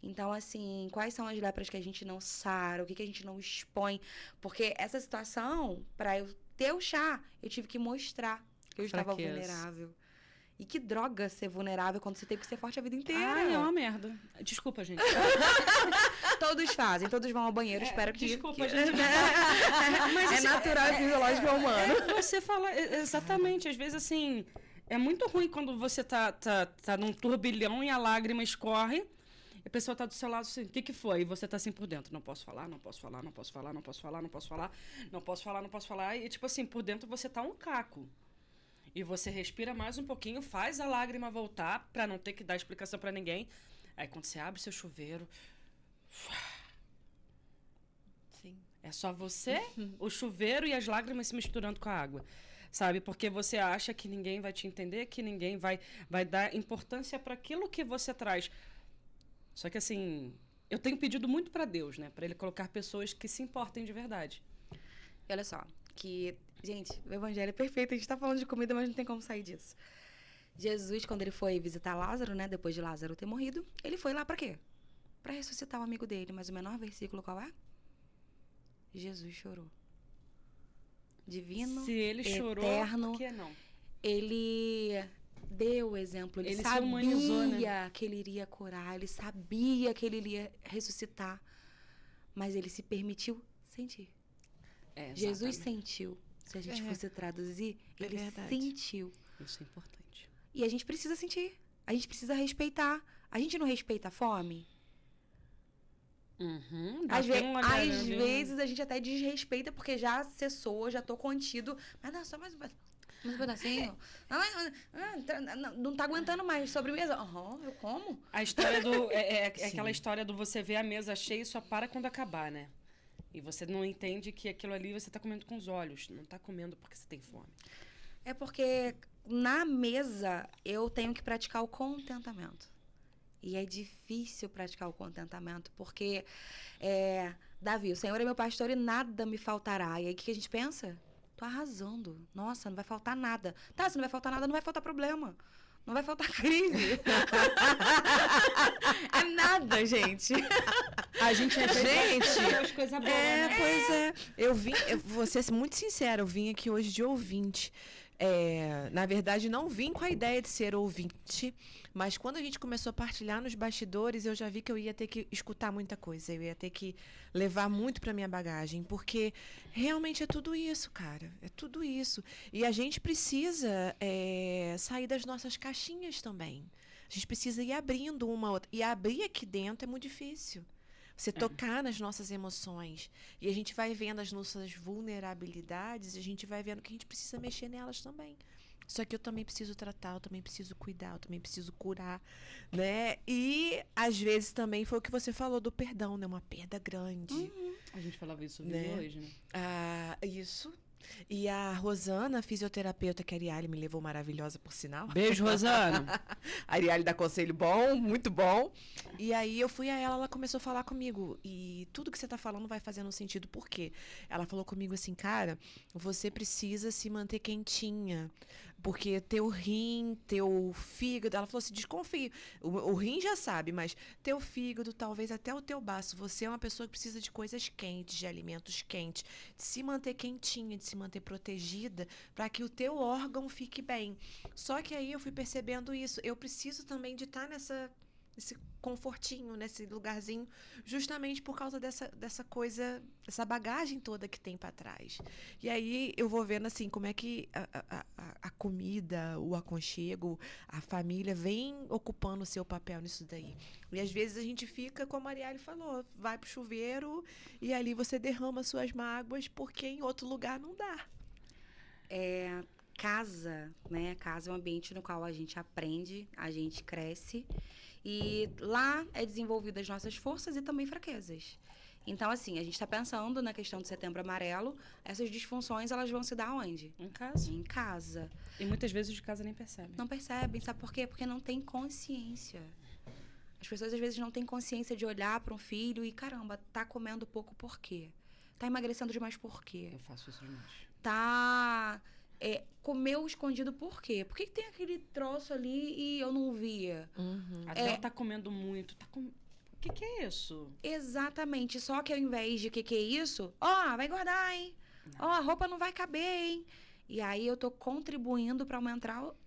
Então, assim, quais são as lepras que a gente não sara? O que a gente não expõe? Porque essa situação, para eu ter o chá, eu tive que mostrar que eu estava Fraqueza. vulnerável. E que droga ser vulnerável quando você teve que ser forte a vida inteira. Ai, é uma merda. Desculpa, gente. Todos fazem, todos vão ao banheiro, espero que... desculpa, que... gente. Mas, é assim, natural e fisiológico ao humano. Você fala, exatamente, às vezes assim, é muito ruim quando você tá num turbilhão e a lágrima escorre, e a pessoa tá do seu lado assim, o que foi? E você tá assim por dentro, não posso falar, não posso falar, não posso falar, não posso falar, não posso falar, não posso falar, não posso falar, e tipo assim, por dentro você tá um caco. E você respira mais um pouquinho, faz a lágrima voltar pra não ter que dar explicação pra ninguém. Aí quando você abre seu chuveiro, Sim. É só você, o chuveiro e as lágrimas se misturando com a água. Sabe? Porque você acha que ninguém vai te entender, que ninguém vai dar importância para aquilo que você traz. Só que assim, eu tenho pedido muito para Deus, né? Para ele colocar pessoas que se importem de verdade. E olha só, gente, o evangelho é perfeito, a gente tá falando de comida, mas não tem como sair disso. Jesus, quando ele foi visitar Lázaro, né, depois de Lázaro ter morrido, ele foi lá pra quê? Pra ressuscitar o amigo dele, mas o menor versículo qual é? Jesus chorou. Divino, se ele chorou, eterno, por que não? ele deu o exemplo, ele se humanizou, né? sabia que ele iria curar, ele sabia que ele iria ressuscitar, mas ele se permitiu sentir. Jesus sentiu. Se a gente fosse traduzir, ele sentiu. Isso é importante. E a gente precisa sentir. A gente precisa respeitar. A gente não respeita a fome? Às vezes a gente até desrespeita porque já cessou, já tô contido. Mas não, só mais um pedacinho. Não tá aguentando mais. Sobremesa? Eu como. A história aquela história do você ver a mesa cheia e só para quando acabar, né? E você não entende que aquilo ali você tá comendo com os olhos. Não tá comendo porque você tem fome. É porque na mesa eu tenho que praticar o contentamento. E é difícil praticar o contentamento, porque Davi, o Senhor é meu pastor e nada me faltará. E aí o que a gente pensa? Tô arrasando. Nossa, não vai faltar nada. Tá, se não vai faltar nada, não vai faltar problema. Não vai faltar crise. É nada, gente. A gente as coisas boas, né? Pois é. Eu vou ser muito sincera, eu vim aqui hoje de ouvinte. Na verdade, não vim com a ideia de ser ouvinte, mas quando a gente começou a partilhar nos bastidores, eu já vi que eu ia ter que escutar muita coisa, eu ia ter que levar muito para minha bagagem, porque realmente é tudo isso, cara, é tudo isso. E a gente precisa sair das nossas caixinhas também. A gente precisa ir abrindo uma outra. E abrir aqui dentro é muito difícil. Você tocar nas nossas emoções. E a gente vai vendo as nossas vulnerabilidades e a gente vai vendo que a gente precisa mexer nelas também. Só que eu também preciso tratar, eu também preciso cuidar, eu também preciso curar, né? E, às vezes, também foi o que você falou do perdão, né? Uma perda grande. A gente falava isso né? hoje, né? Isso. E a Rosana, a fisioterapeuta, que a Arielle me levou maravilhosa, por sinal. Beijo, Rosana. A Arielle dá conselho bom, muito bom. E aí eu fui a ela começou a falar comigo. E tudo que você tá falando vai fazendo sentido. Por quê? Ela falou comigo assim, cara, você precisa se manter quentinha. Porque teu rim, teu fígado... Ela falou assim, desconfia. O rim já sabe, mas teu fígado, talvez até o teu baço. Você é uma pessoa que precisa de coisas quentes, de alimentos quentes. De se manter quentinha, de se manter protegida, para que o teu órgão fique bem. Só que aí eu fui percebendo isso. Eu preciso também de estar nesse confortinho, nesse lugarzinho, justamente por causa dessa coisa, essa bagagem toda que tem para trás. E aí eu vou vendo assim como é que a comida, o aconchego, a família vem ocupando o seu papel nisso daí. E às vezes a gente fica, como a Arielle falou, vai pro chuveiro e ali você derrama suas mágoas porque em outro lugar não dá. Casa, né? Casa é um ambiente no qual a gente aprende, a gente cresce. E lá é desenvolvido as nossas forças e também fraquezas. Então, assim, a gente está pensando na questão do Setembro Amarelo. Essas disfunções, elas vão se dar onde? Em casa. Em casa. E muitas vezes de casa nem percebem. Não percebem. Sabe por quê? Porque não tem consciência. As pessoas, às vezes, não têm consciência de olhar para um filho e, caramba, tá comendo pouco por quê? Tá emagrecendo demais por quê? Eu faço isso demais. Tá... comeu escondido por quê? Por que tem aquele troço ali e eu não via? Até tá comendo muito. O que é isso? Exatamente. Só que ao invés de que é isso? Vai engordar, hein? A roupa não vai caber, hein? E aí eu tô contribuindo para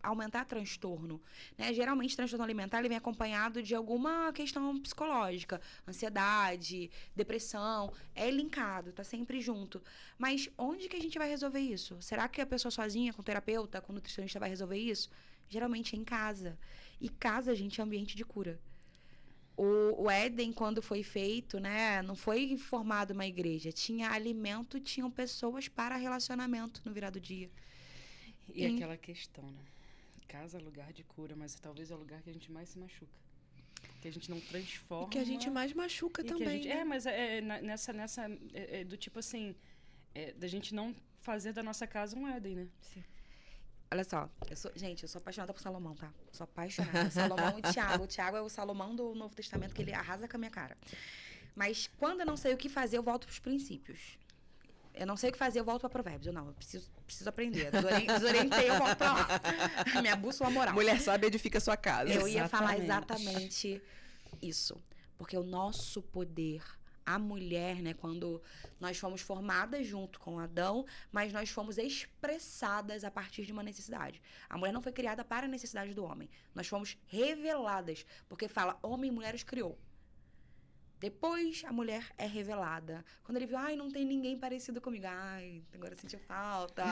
aumentar transtorno, né? Geralmente, transtorno alimentar ele vem acompanhado de alguma questão psicológica, ansiedade, depressão, é linkado, tá sempre junto. Mas onde que a gente vai resolver isso? Será que a pessoa sozinha, com o terapeuta, com o nutricionista vai resolver isso? Geralmente é em casa. E casa, gente, é ambiente de cura. O Éden, quando foi feito, né, não foi formado uma igreja. Tinha alimento, tinham pessoas para relacionamento no virado dia. E aquela questão, né? Casa é lugar de cura, mas talvez é o lugar que a gente mais se machuca. que a gente não transforma. E que a gente mais machuca e também, gente, né? mas do tipo assim, da gente não fazer da nossa casa um Éden, né? Sim. Olha só, eu sou apaixonada por Salomão, tá? Sou apaixonada. Salomão e Tiago. O Tiago é o Salomão do Novo Testamento, que ele arrasa com a minha cara. Mas quando eu não sei o que fazer, eu volto pros princípios. Eu não sei o que fazer, eu volto pra Provérbios. Eu preciso aprender. Desorientei, eu volto pra lá. Minha bússola moral. Mulher sábia edifica sua casa. Eu ia falar exatamente isso. Porque o nosso poder, a mulher, né, quando nós fomos formadas junto com Adão, mas nós fomos expressadas a partir de uma necessidade. A mulher não foi criada para a necessidade do homem. Nós fomos reveladas, porque fala, homem e mulher os criou. Depois a mulher é revelada. Quando ele viu, ai, não tem ninguém parecido comigo. Ai, agora sentiu falta.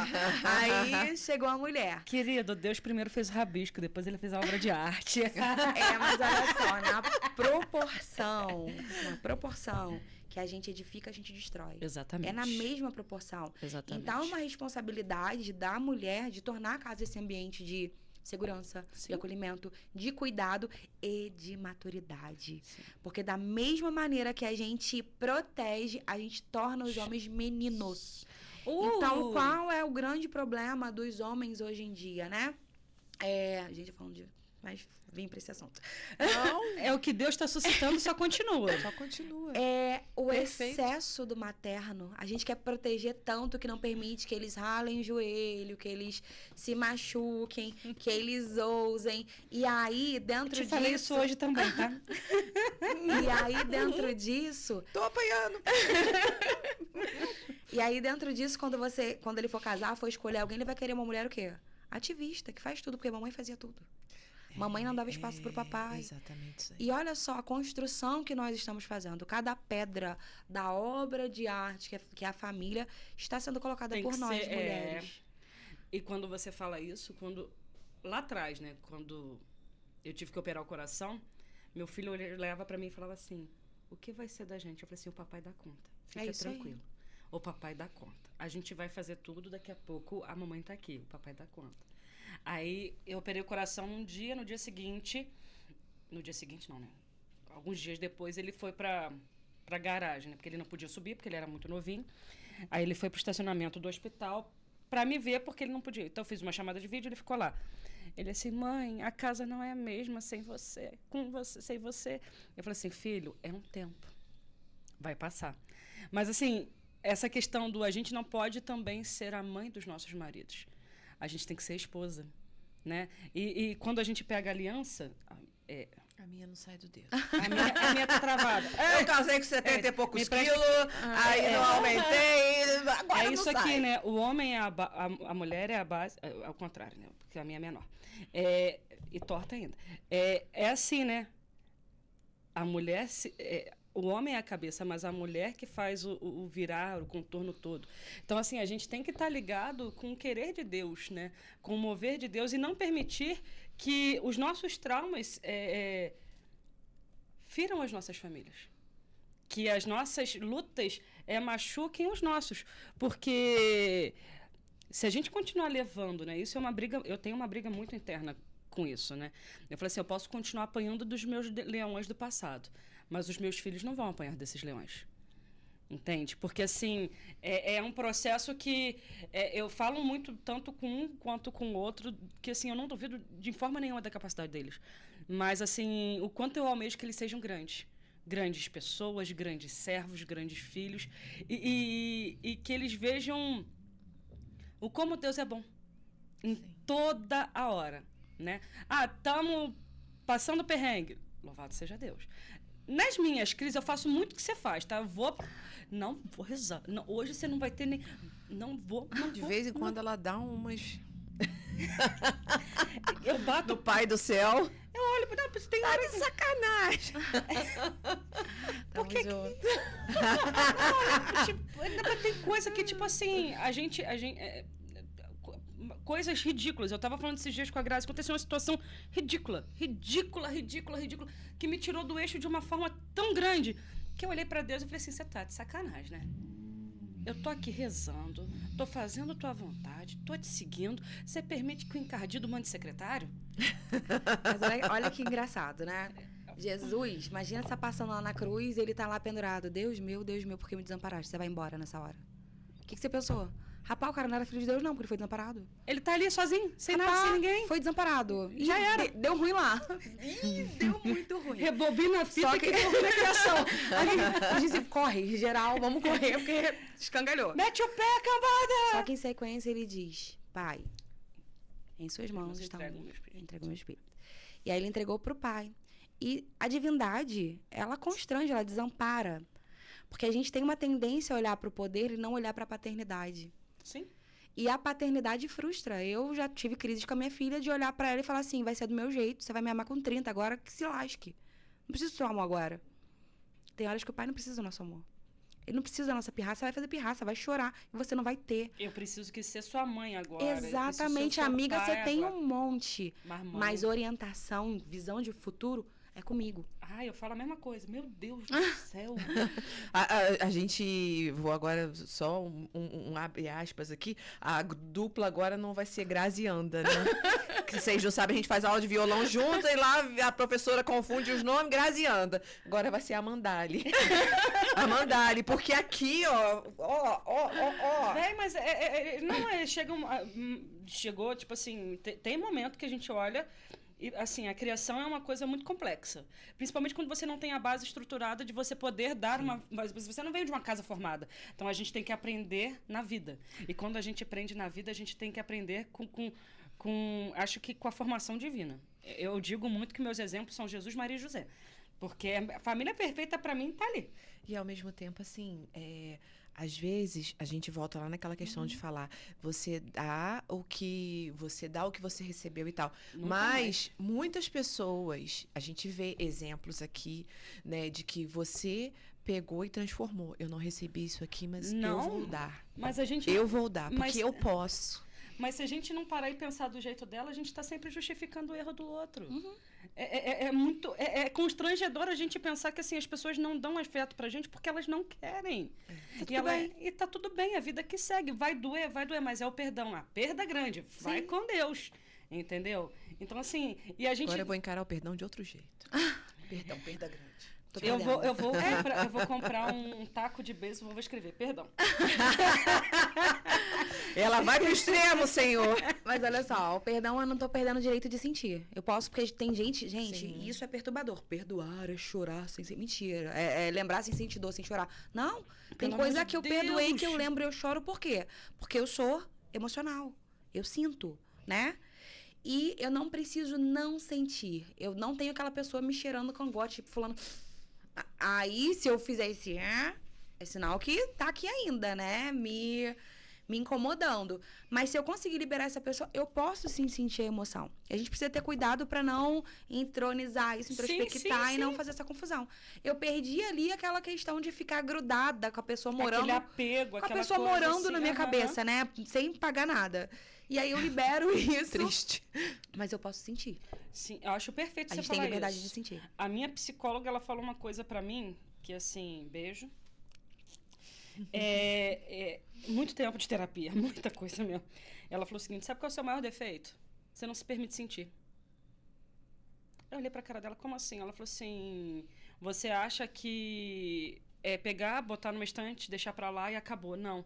Aí chegou a mulher. Querido, Deus primeiro fez o rabisco, depois ele fez a obra de arte. Mas olha só, na proporção que a gente edifica, a gente destrói. Exatamente. É na mesma proporção. Exatamente. Então, é uma responsabilidade da mulher de tornar a casa esse ambiente de segurança, Sim. de acolhimento, de cuidado e de maturidade. Sim. Porque da mesma maneira que a gente protege, a gente torna os homens meninos. Então, qual é o grande problema dos homens hoje em dia, né? A gente falando de... Mas vim pra esse assunto. Não, É o que Deus está suscitando, só continua. só continua. O Perfeito. excesso do materno. A gente quer proteger tanto que não permite que eles ralem o joelho, que eles se machuquem, que eles ousem. E aí, dentro disso... falei isso hoje também, tá? E aí, dentro disso... Tô apanhando. E aí, dentro disso, quando ele for casar, for escolher alguém, ele vai querer uma mulher o quê? Ativista, que faz tudo, porque a mamãe fazia tudo. Mamãe não dava espaço pro papai. Exatamente isso aí. E olha só a construção que nós estamos fazendo. Cada pedra da obra de arte que é a família está sendo colocada Tem por que nós, ser, mulheres. E quando você fala isso, lá atrás, né, quando eu tive que operar o coração, meu filho olhava pra mim e falava assim, o que vai ser da gente? Eu falei assim, o papai dá conta. Fica isso aí. tranquilo. O papai dá conta. A gente vai fazer tudo, daqui a pouco a mamãe tá aqui, o papai dá conta. Aí eu operei o coração no dia seguinte não, né? Alguns dias depois ele foi pra garagem, né? Porque ele não podia subir, porque ele era muito novinho. Aí ele foi pro estacionamento do hospital pra me ver, porque ele não podia. Então eu fiz uma chamada de vídeo, ele ficou lá. Ele assim, mãe, a casa não é a mesma sem você, sem você. Eu falei assim, filho, é um tempo. Vai passar. Mas assim, essa questão a gente não pode também ser a mãe dos nossos maridos. A gente tem que ser esposa, né? E quando a gente pega a aliança... A minha não sai do dedo. A minha tá travada. Eu casei com 70 e poucos me presta- quilos, aí não aumentei, agora É não isso sai. aqui, né? O homem a mulher é a base... Ao contrário, né? Porque a minha é menor. E torta ainda. É assim, né? A mulher... o homem é a cabeça, mas a mulher que faz o virar, o contorno todo. Então, assim, a gente tem que estar ligado com o querer de Deus, né? Com o mover de Deus e não permitir que os nossos traumas firam as nossas famílias. Que as nossas lutas machuquem os nossos. Porque se a gente continuar levando, né? Isso é uma briga... Eu tenho uma briga muito interna com isso, né? Eu falei assim, eu posso continuar apanhando dos meus leões do passado, mas os meus filhos não vão apanhar desses leões. Entende? Porque, assim, é um processo que eu falo muito, tanto com um quanto com o outro, que, assim, eu não duvido de forma nenhuma da capacidade deles. Mas, assim, o quanto eu almejo que eles sejam grandes. Grandes pessoas, grandes servos, grandes filhos. E que eles vejam o como Deus é bom. Em toda a hora, né? Estamos passando perrengue. Louvado seja Deus. Nas minhas crises, eu faço muito o que você faz, tá? Não vou rezar. Não, hoje você não vai ter nem... Não vou. De vez em quando ela dá umas... Eu bato... Do Pai do Céu. Eu olho... Não, tem Tá hora de sacanagem. Porque tem coisa que, tipo assim, a gente coisas ridículas. Eu tava falando esses dias com a Grazi, aconteceu uma situação ridícula, que me tirou do eixo de uma forma tão grande, que eu olhei pra Deus e falei assim, você tá de sacanagem, né? Eu tô aqui rezando, tô fazendo tua vontade, tô te seguindo, você permite que o encardido mande secretário? Mas olha que engraçado, né? Jesus, imagina você tá passando lá na cruz e ele tá lá pendurado. Deus meu, por que me desamparaste? Você vai embora nessa hora. O que você pensou? Rapaz, o cara não era filho de Deus, não, porque ele foi desamparado. Ele tá ali sozinho, sem Rapaz, nada, sem ninguém. Foi desamparado. Já era. Deu ruim lá. Ih, deu muito ruim. Rebobina a fita Só que rebobina a criação. Aí, disse, corre, geral, vamos correr, porque escangalhou. Mete o pé, cambada! Só que em sequência ele diz, pai, em suas mãos está entrego o meu espírito. entrego o meu espírito. E aí ele entregou pro pai. E a divindade, ela constrange, ela desampara. Porque a gente tem uma tendência a olhar para o poder e não olhar para a paternidade. Sim. E a paternidade frustra. Eu já tive crises com a minha filha de olhar para ela e falar assim, vai ser do meu jeito, você vai me amar com 30, agora que se lasque. Não precisa do seu amor agora. Tem horas que o pai não precisa do nosso amor. Ele não precisa da nossa pirraça, vai fazer pirraça, vai chorar e você não vai ter. Eu preciso que ser sua mãe agora. Exatamente, amiga, você tem um monte. Mas Mas orientação, visão de futuro é comigo. Ai, eu falo a mesma coisa. Meu Deus do céu. A gente, vou agora só um abre aspas aqui, a dupla agora não vai ser Grazianda, né? Que vocês não sabem, a gente faz aula de violão junto e lá a professora confunde os nomes, Grazianda. Agora vai ser Amandali. Amandali, porque aqui, ó. Véi, mas chegou, tipo assim, tem momento que a gente olha. E, assim, a criação é uma coisa muito complexa. Principalmente quando você não tem a base estruturada de você poder dar uma... Você não veio de uma casa formada. Então, a gente tem que aprender na vida. E quando a gente aprende na vida, a gente tem que aprender acho que com a formação divina. Eu digo muito que meus exemplos são Jesus, Maria e José. Porque a família perfeita, para mim, tá ali. E, ao mesmo tempo, assim, às vezes, a gente volta lá naquela questão de falar, você dá o que você recebeu e tal. Nunca Mas muitas pessoas, a gente vê exemplos aqui, né, de que você pegou e transformou. Eu não recebi isso aqui, mas eu vou dar. Mas a gente... Eu vou dar, porque eu posso. Mas se a gente não parar e pensar do jeito dela, a gente está sempre justificando o erro do outro. É constrangedor a gente pensar que assim, as pessoas não dão afeto pra gente porque elas não querem. E tá tudo bem, a vida que segue. Vai doer, mas é o perdão. A perda grande, vai com Deus. Entendeu? Então, assim, e a gente... Agora eu vou encarar o perdão de outro jeito. Perdão, perda grande. Eu vou comprar um taco de beisebol, vou escrever, perdão. Ela vai pro extremo, Senhor. Mas olha só, o perdão eu não tô perdendo o direito de sentir. Eu posso, porque tem gente, Sim. isso é perturbador. Perdoar é chorar sem ser mentira. É lembrar sem sentir dor, sem chorar. Não, tem Pelo coisa amor de que eu Deus. perdoei, que eu lembro e eu choro, por quê? Porque eu sou emocional. Eu sinto, né? E eu não preciso não sentir. Eu não tenho aquela pessoa me cheirando cangote, tipo, falando... Aí, se eu fizer esse... É sinal que tá aqui ainda, né? Me incomodando. Mas se eu conseguir liberar essa pessoa, eu posso sim sentir a emoção. A gente precisa ter cuidado pra não entronizar isso, introspectar e não fazer essa confusão. Eu perdi ali aquela questão de ficar grudada com a pessoa morando... Aquele apego, com a aquela pessoa coisa morando assim, na minha cabeça, né? Sem pagar nada. E aí eu libero isso. Triste. Mas eu posso sentir. Sim, eu acho perfeito A você gente tem falar liberdade isso. de sentir. A minha psicóloga, ela falou uma coisa pra mim, que assim, beijo. Muito tempo de terapia, muita coisa mesmo. Ela falou o seguinte, sabe qual é o seu maior defeito? Você não se permite sentir. Eu olhei pra cara dela, como assim? Ela falou assim, você acha que é pegar, botar numa estante, deixar pra lá e acabou. Não.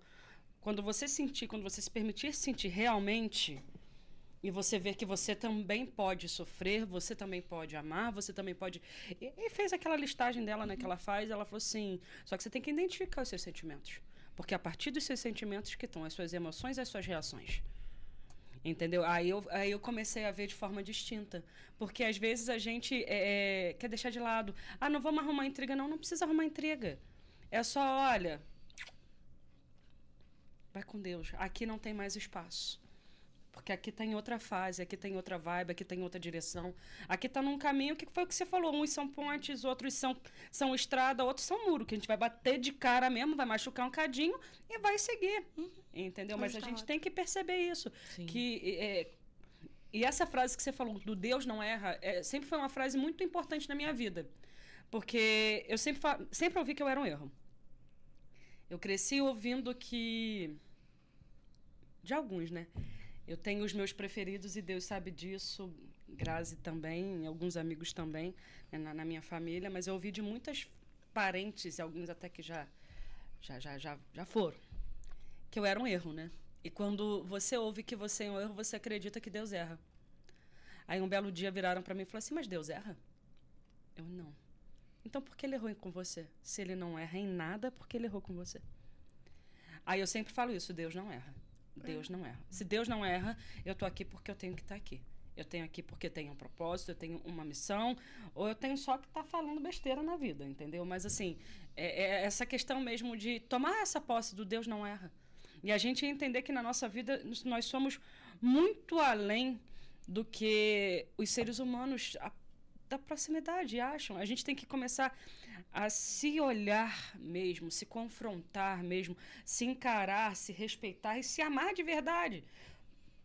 Quando você se permitir sentir realmente... E você vê que você também pode sofrer, você também pode amar, você também pode... E fez aquela listagem dela, né, que ela faz, ela falou assim, só que você tem que identificar os seus sentimentos. Porque é a partir dos seus sentimentos que estão as suas emoções e as suas reações. Entendeu? Aí eu comecei a ver de forma distinta. Porque às vezes a gente quer deixar de lado. Ah, não vamos arrumar intriga. Não precisa arrumar intriga. É só, olha... Vai com Deus. Aqui não tem mais espaço. Porque aqui tem outra fase, aqui tem outra vibe, aqui tem outra direção. Aqui tá num caminho que foi o que você falou. Uns são pontes, outros são estrada, outros são muro. Que a gente vai bater de cara mesmo, vai machucar um cadinho e vai seguir. Entendeu? Mas a gente tem que perceber isso. Sim. E essa frase que você falou, do Deus não erra, sempre foi uma frase muito importante na minha vida. Porque eu sempre ouvi que eu era um erro. Eu cresci ouvindo que... De alguns, né? Eu tenho os meus preferidos e Deus sabe disso. Grazi também, alguns amigos também, né, na minha família, mas eu ouvi de muitas parentes, alguns até que já foram, que eu era um erro, né? E quando você ouve que você é um erro, você acredita que Deus erra. Aí um belo dia viraram para mim e falaram assim, mas Deus erra? Eu, não. Então por que ele errou com você? Se ele não erra em nada, por que ele errou com você? Aí eu sempre falo isso, Deus não erra. Deus não erra. Se Deus não erra, eu tô aqui porque eu tenho que estar aqui. Eu tenho aqui porque tenho um propósito, eu tenho uma missão, ou eu tenho só que estar falando besteira na vida, entendeu? Mas, assim, é essa questão mesmo de tomar essa posse do Deus não erra. E a gente entender que na nossa vida nós somos muito além do que os seres humanos da proximidade acham. A gente tem que começar a se olhar mesmo, se confrontar mesmo, se encarar, se respeitar e se amar de verdade.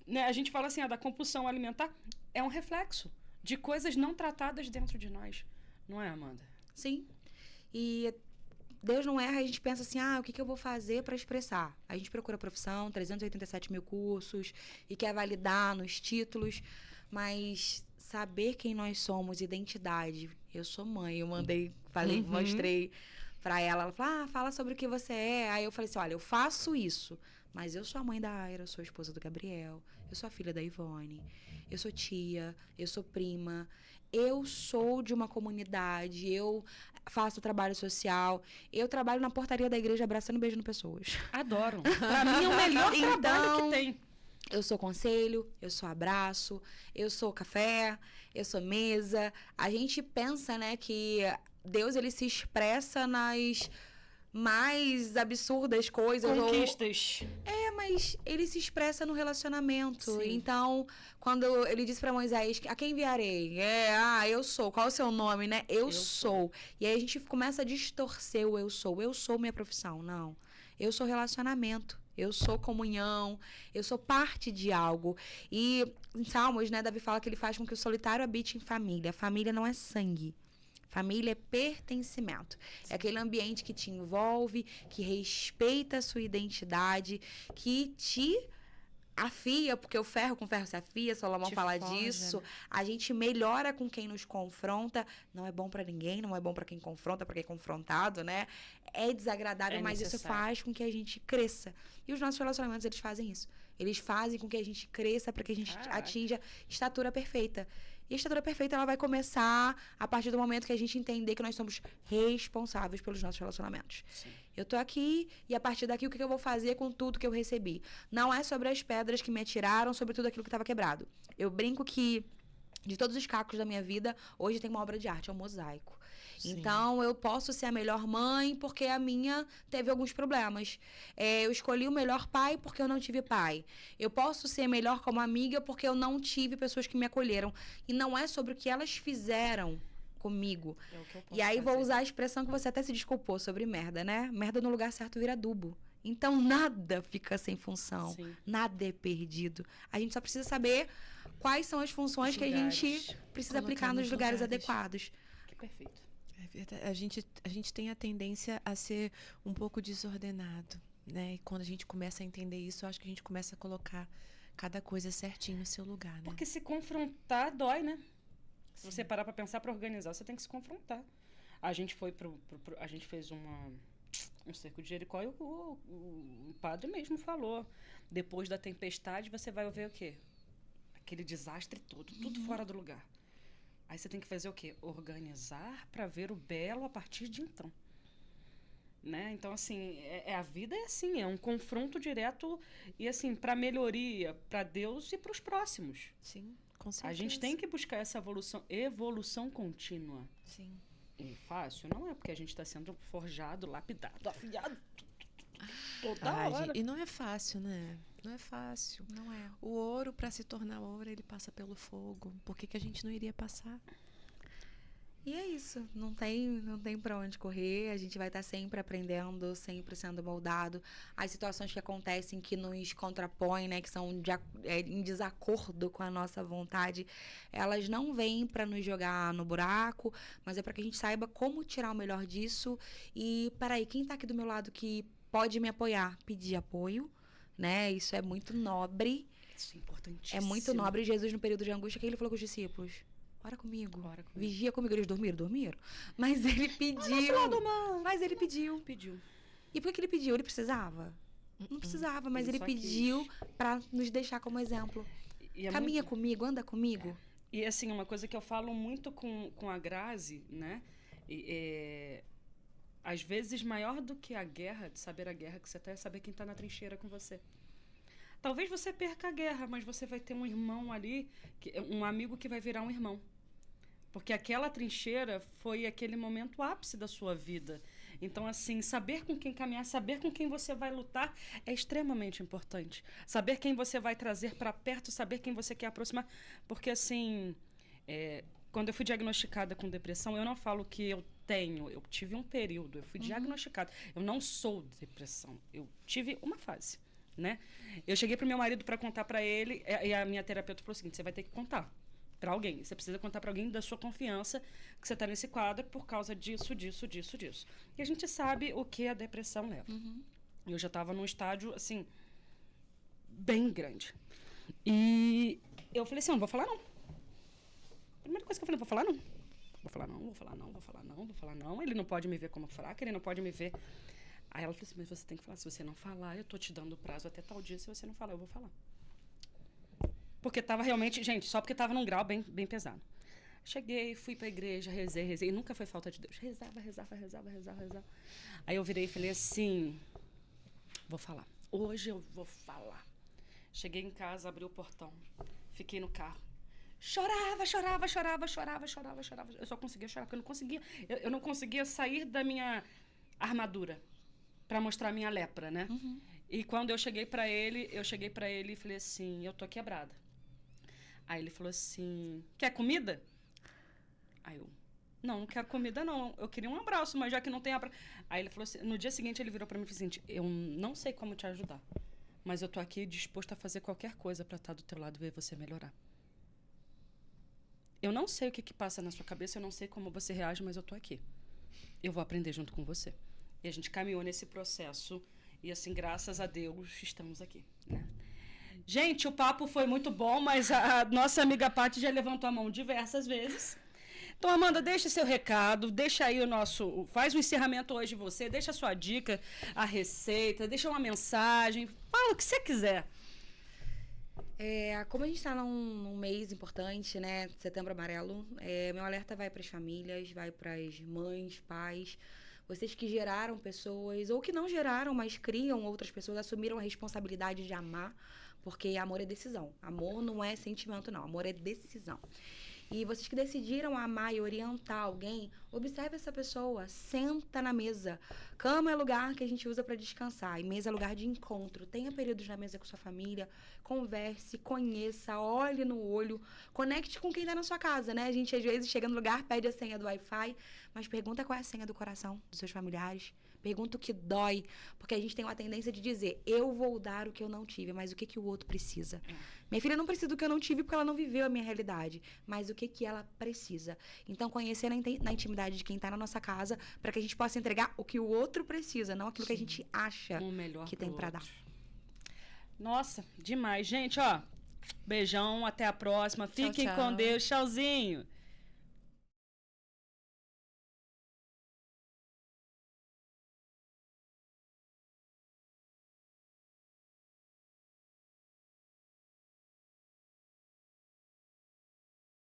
Né? A gente fala assim, da compulsão alimentar é um reflexo de coisas não tratadas dentro de nós. Não é, Amanda? Sim. E Deus não erra, a gente pensa assim, o que eu vou fazer para expressar? A gente procura profissão, 387 mil cursos, e quer validar nos títulos, mas saber quem nós somos, identidade. Eu sou mãe, eu mostrei para ela. Ela falou, fala sobre o que você é. Aí eu falei assim, olha, eu faço isso, mas eu sou a mãe da Aira, eu sou a esposa do Gabriel, eu sou a filha da Ivone, eu sou tia, eu sou prima, eu sou de uma comunidade, eu faço trabalho social, eu trabalho na portaria da igreja abraçando e beijando pessoas. Adoro. Pra mim é o melhor trabalho que tem. Eu sou conselho, eu sou abraço, eu sou café, eu sou mesa. A gente pensa, né, que Deus ele se expressa nas mais absurdas coisas. Conquistas. Mas ele se expressa no relacionamento. Sim. Então, quando ele disse para Moisés, a quem enviarei? Eu sou. Qual é o seu nome, né? Eu sou. E aí a gente começa a distorcer o eu sou. Eu sou minha profissão. Não. Eu sou relacionamento. Eu sou comunhão, eu sou parte de algo. E em Salmos, né, Davi fala que ele faz com que o solitário habite em família. Família não é sangue. Família é pertencimento. É aquele ambiente que te envolve, que respeita a sua identidade, que te afia, porque o ferro com ferro se afia, Salomão fala disso. Né? A gente melhora com quem nos confronta. Não é bom pra ninguém, não é bom pra quem confronta, pra quem é confrontado, né? É desagradável, mas isso faz com que a gente cresça. E os nossos relacionamentos, eles fazem isso. Eles fazem com que a gente cresça para que a gente atinja estatura perfeita. E a estatura perfeita, ela vai começar a partir do momento que a gente entender que nós somos responsáveis pelos nossos relacionamentos. Sim. Eu tô aqui e a partir daqui o que eu vou fazer com tudo que eu recebi? Não é sobre as pedras que me atiraram, sobre tudo aquilo que estava quebrado. Eu brinco que de todos os cacos da minha vida, hoje tem uma obra de arte, é um mosaico. Sim. Então, eu posso ser a melhor mãe porque a minha teve alguns problemas. Eu escolhi o melhor pai porque eu não tive pai. Eu posso ser melhor como amiga porque eu não tive pessoas que me acolheram. E não é sobre o que elas fizeram comigo. É o que eu posso e aí, fazer. Vou usar a expressão que você até se desculpou sobre merda, né? Merda no lugar certo vira adubo. Então, nada fica sem função. Sim. Nada é perdido. A gente só precisa saber quais são as funções que a gente precisa aplicar nos lugares adequados. Que perfeito. É verdade. A gente tem a tendência a ser um pouco desordenado, né? E quando a gente começa a entender isso, eu acho que a gente começa a colocar cada coisa certinho no seu lugar, né? Porque se confrontar dói, né? Se você parar pra pensar, pra organizar, você tem que se confrontar. A gente foi a gente fez um cerco de Jericó e o padre mesmo falou. Depois da tempestade, você vai ver o quê? Aquele desastre todo, tudo fora do lugar. Aí você tem que fazer o quê? Organizar para ver o belo a partir de então. Né? Então, assim, a vida é assim, é um confronto direto e, assim, para melhoria, para Deus e para os próximos. Sim, com certeza. A gente tem que buscar essa evolução contínua. Sim. E fácil não é, porque a gente está sendo forjado, lapidado, afiado toda hora. E não é fácil, né? Não é fácil. Não é. O ouro, para se tornar ouro, ele passa pelo fogo. Por que a gente não iria passar? E é isso. Não tem para onde correr. A gente vai estar sempre aprendendo, sempre sendo moldado. As situações que acontecem, que nos contrapõem, né? Que são em desacordo com a nossa vontade, elas não vêm para nos jogar no buraco, mas é para que a gente saiba como tirar o melhor disso. E, peraí, quem tá aqui do meu lado que pode me apoiar? Pedir apoio, né? Isso é muito nobre. Isso é importantíssimo. É muito nobre. Jesus, no período de angústia, que ele falou com os discípulos? Ora comigo. Vigia comigo. Eles dormiram. Mas ele pediu. Mas ele pediu. E por que ele pediu? Ele precisava? Não precisava, mas ele pediu para nos deixar como exemplo. Caminha comigo, anda comigo. E assim, uma coisa que eu falo muito com a Grazi, né? Às vezes, maior do que a guerra, de saber a guerra que você tá, é saber quem tá na trincheira com você. Talvez você perca a guerra, mas você vai ter um irmão ali, um amigo que vai virar um irmão. Porque aquela trincheira foi aquele momento ápice da sua vida. Então, assim, saber com quem caminhar, saber com quem você vai lutar é extremamente importante. Saber quem você vai trazer para perto, saber quem você quer aproximar. Porque, assim, quando eu fui diagnosticada com depressão, eu não falo que eu tive um período, eu fui diagnosticada. Eu não sou depressão, eu tive uma fase, né? Eu cheguei pro meu marido para contar para ele, e a minha terapeuta falou o seguinte: você vai ter que contar para alguém. Você precisa contar para alguém da sua confiança que você está nesse quadro por causa disso. E a gente sabe o que a depressão leva. Eu já estava num estádio, assim, bem grande. E eu falei assim, não vou falar não. Primeira coisa que eu falei, vou falar não. Ele não pode me ver como fraca, ele não pode me ver. Aí ela falou assim, mas você tem que falar. Se você não falar, eu tô te dando prazo até tal dia. Se você não falar, eu vou falar. Porque tava realmente, gente, só porque tava num grau bem, bem pesado. Cheguei, fui pra igreja, rezei. E nunca foi falta de Deus. Rezava. Aí eu virei e falei assim, vou falar. Hoje eu vou falar. Cheguei em casa, abri o portão. Fiquei no carro. Chorava. Eu só conseguia chorar, porque eu não conseguia sair da minha armadura pra mostrar a minha lepra, né? E quando eu cheguei pra ele e falei assim, eu tô quebrada. Aí ele falou assim, quer comida? Aí eu, não quero comida não, eu queria um abraço, mas já que não tem abraço... Aí ele falou assim, no dia seguinte ele virou pra mim e falou assim, eu não sei como te ajudar, mas eu tô aqui disposto a fazer qualquer coisa pra estar do teu lado e ver você melhorar. Eu não sei o que passa na sua cabeça, eu não sei como você reage, mas eu tô aqui. Eu vou aprender junto com você. E a gente caminhou nesse processo e assim, graças a Deus, estamos aqui, né? Gente, o papo foi muito bom, mas a nossa amiga Paty já levantou a mão diversas vezes. Então, Amanda, deixa seu recado, deixa aí faz o encerramento hoje de você, deixa a sua dica, a receita, deixa uma mensagem, fala o que você quiser. Como a gente está num mês importante, né, Setembro Amarelo, meu alerta vai para as famílias, vai para as mães, pais, vocês que geraram pessoas, ou que não geraram, mas criam outras pessoas, assumiram a responsabilidade de amar, porque amor é decisão. Amor não é sentimento, não. Amor é decisão. E vocês que decidiram amar e orientar alguém, observe essa pessoa, senta na mesa. Cama é lugar que a gente usa para descansar, e mesa é lugar de encontro. Tenha períodos na mesa com sua família, converse, conheça, olhe no olho, conecte com quem está na sua casa, né? A gente às vezes chega no lugar, pede a senha do Wi-Fi, mas pergunta qual é a senha do coração dos seus familiares. Pergunta o que dói, porque a gente tem uma tendência de dizer, eu vou dar o que eu não tive, mas o que o outro precisa? Minha filha não precisa do que eu não tive porque ela não viveu a minha realidade, mas o que ela precisa. Então, conhecer na intimidade de quem está na nossa casa, para que a gente possa entregar o que o outro precisa, não aquilo que a gente acha que tem para dar. Nossa, demais. Gente, ó, beijão, até a próxima. Fiquem com Deus, tchauzinho.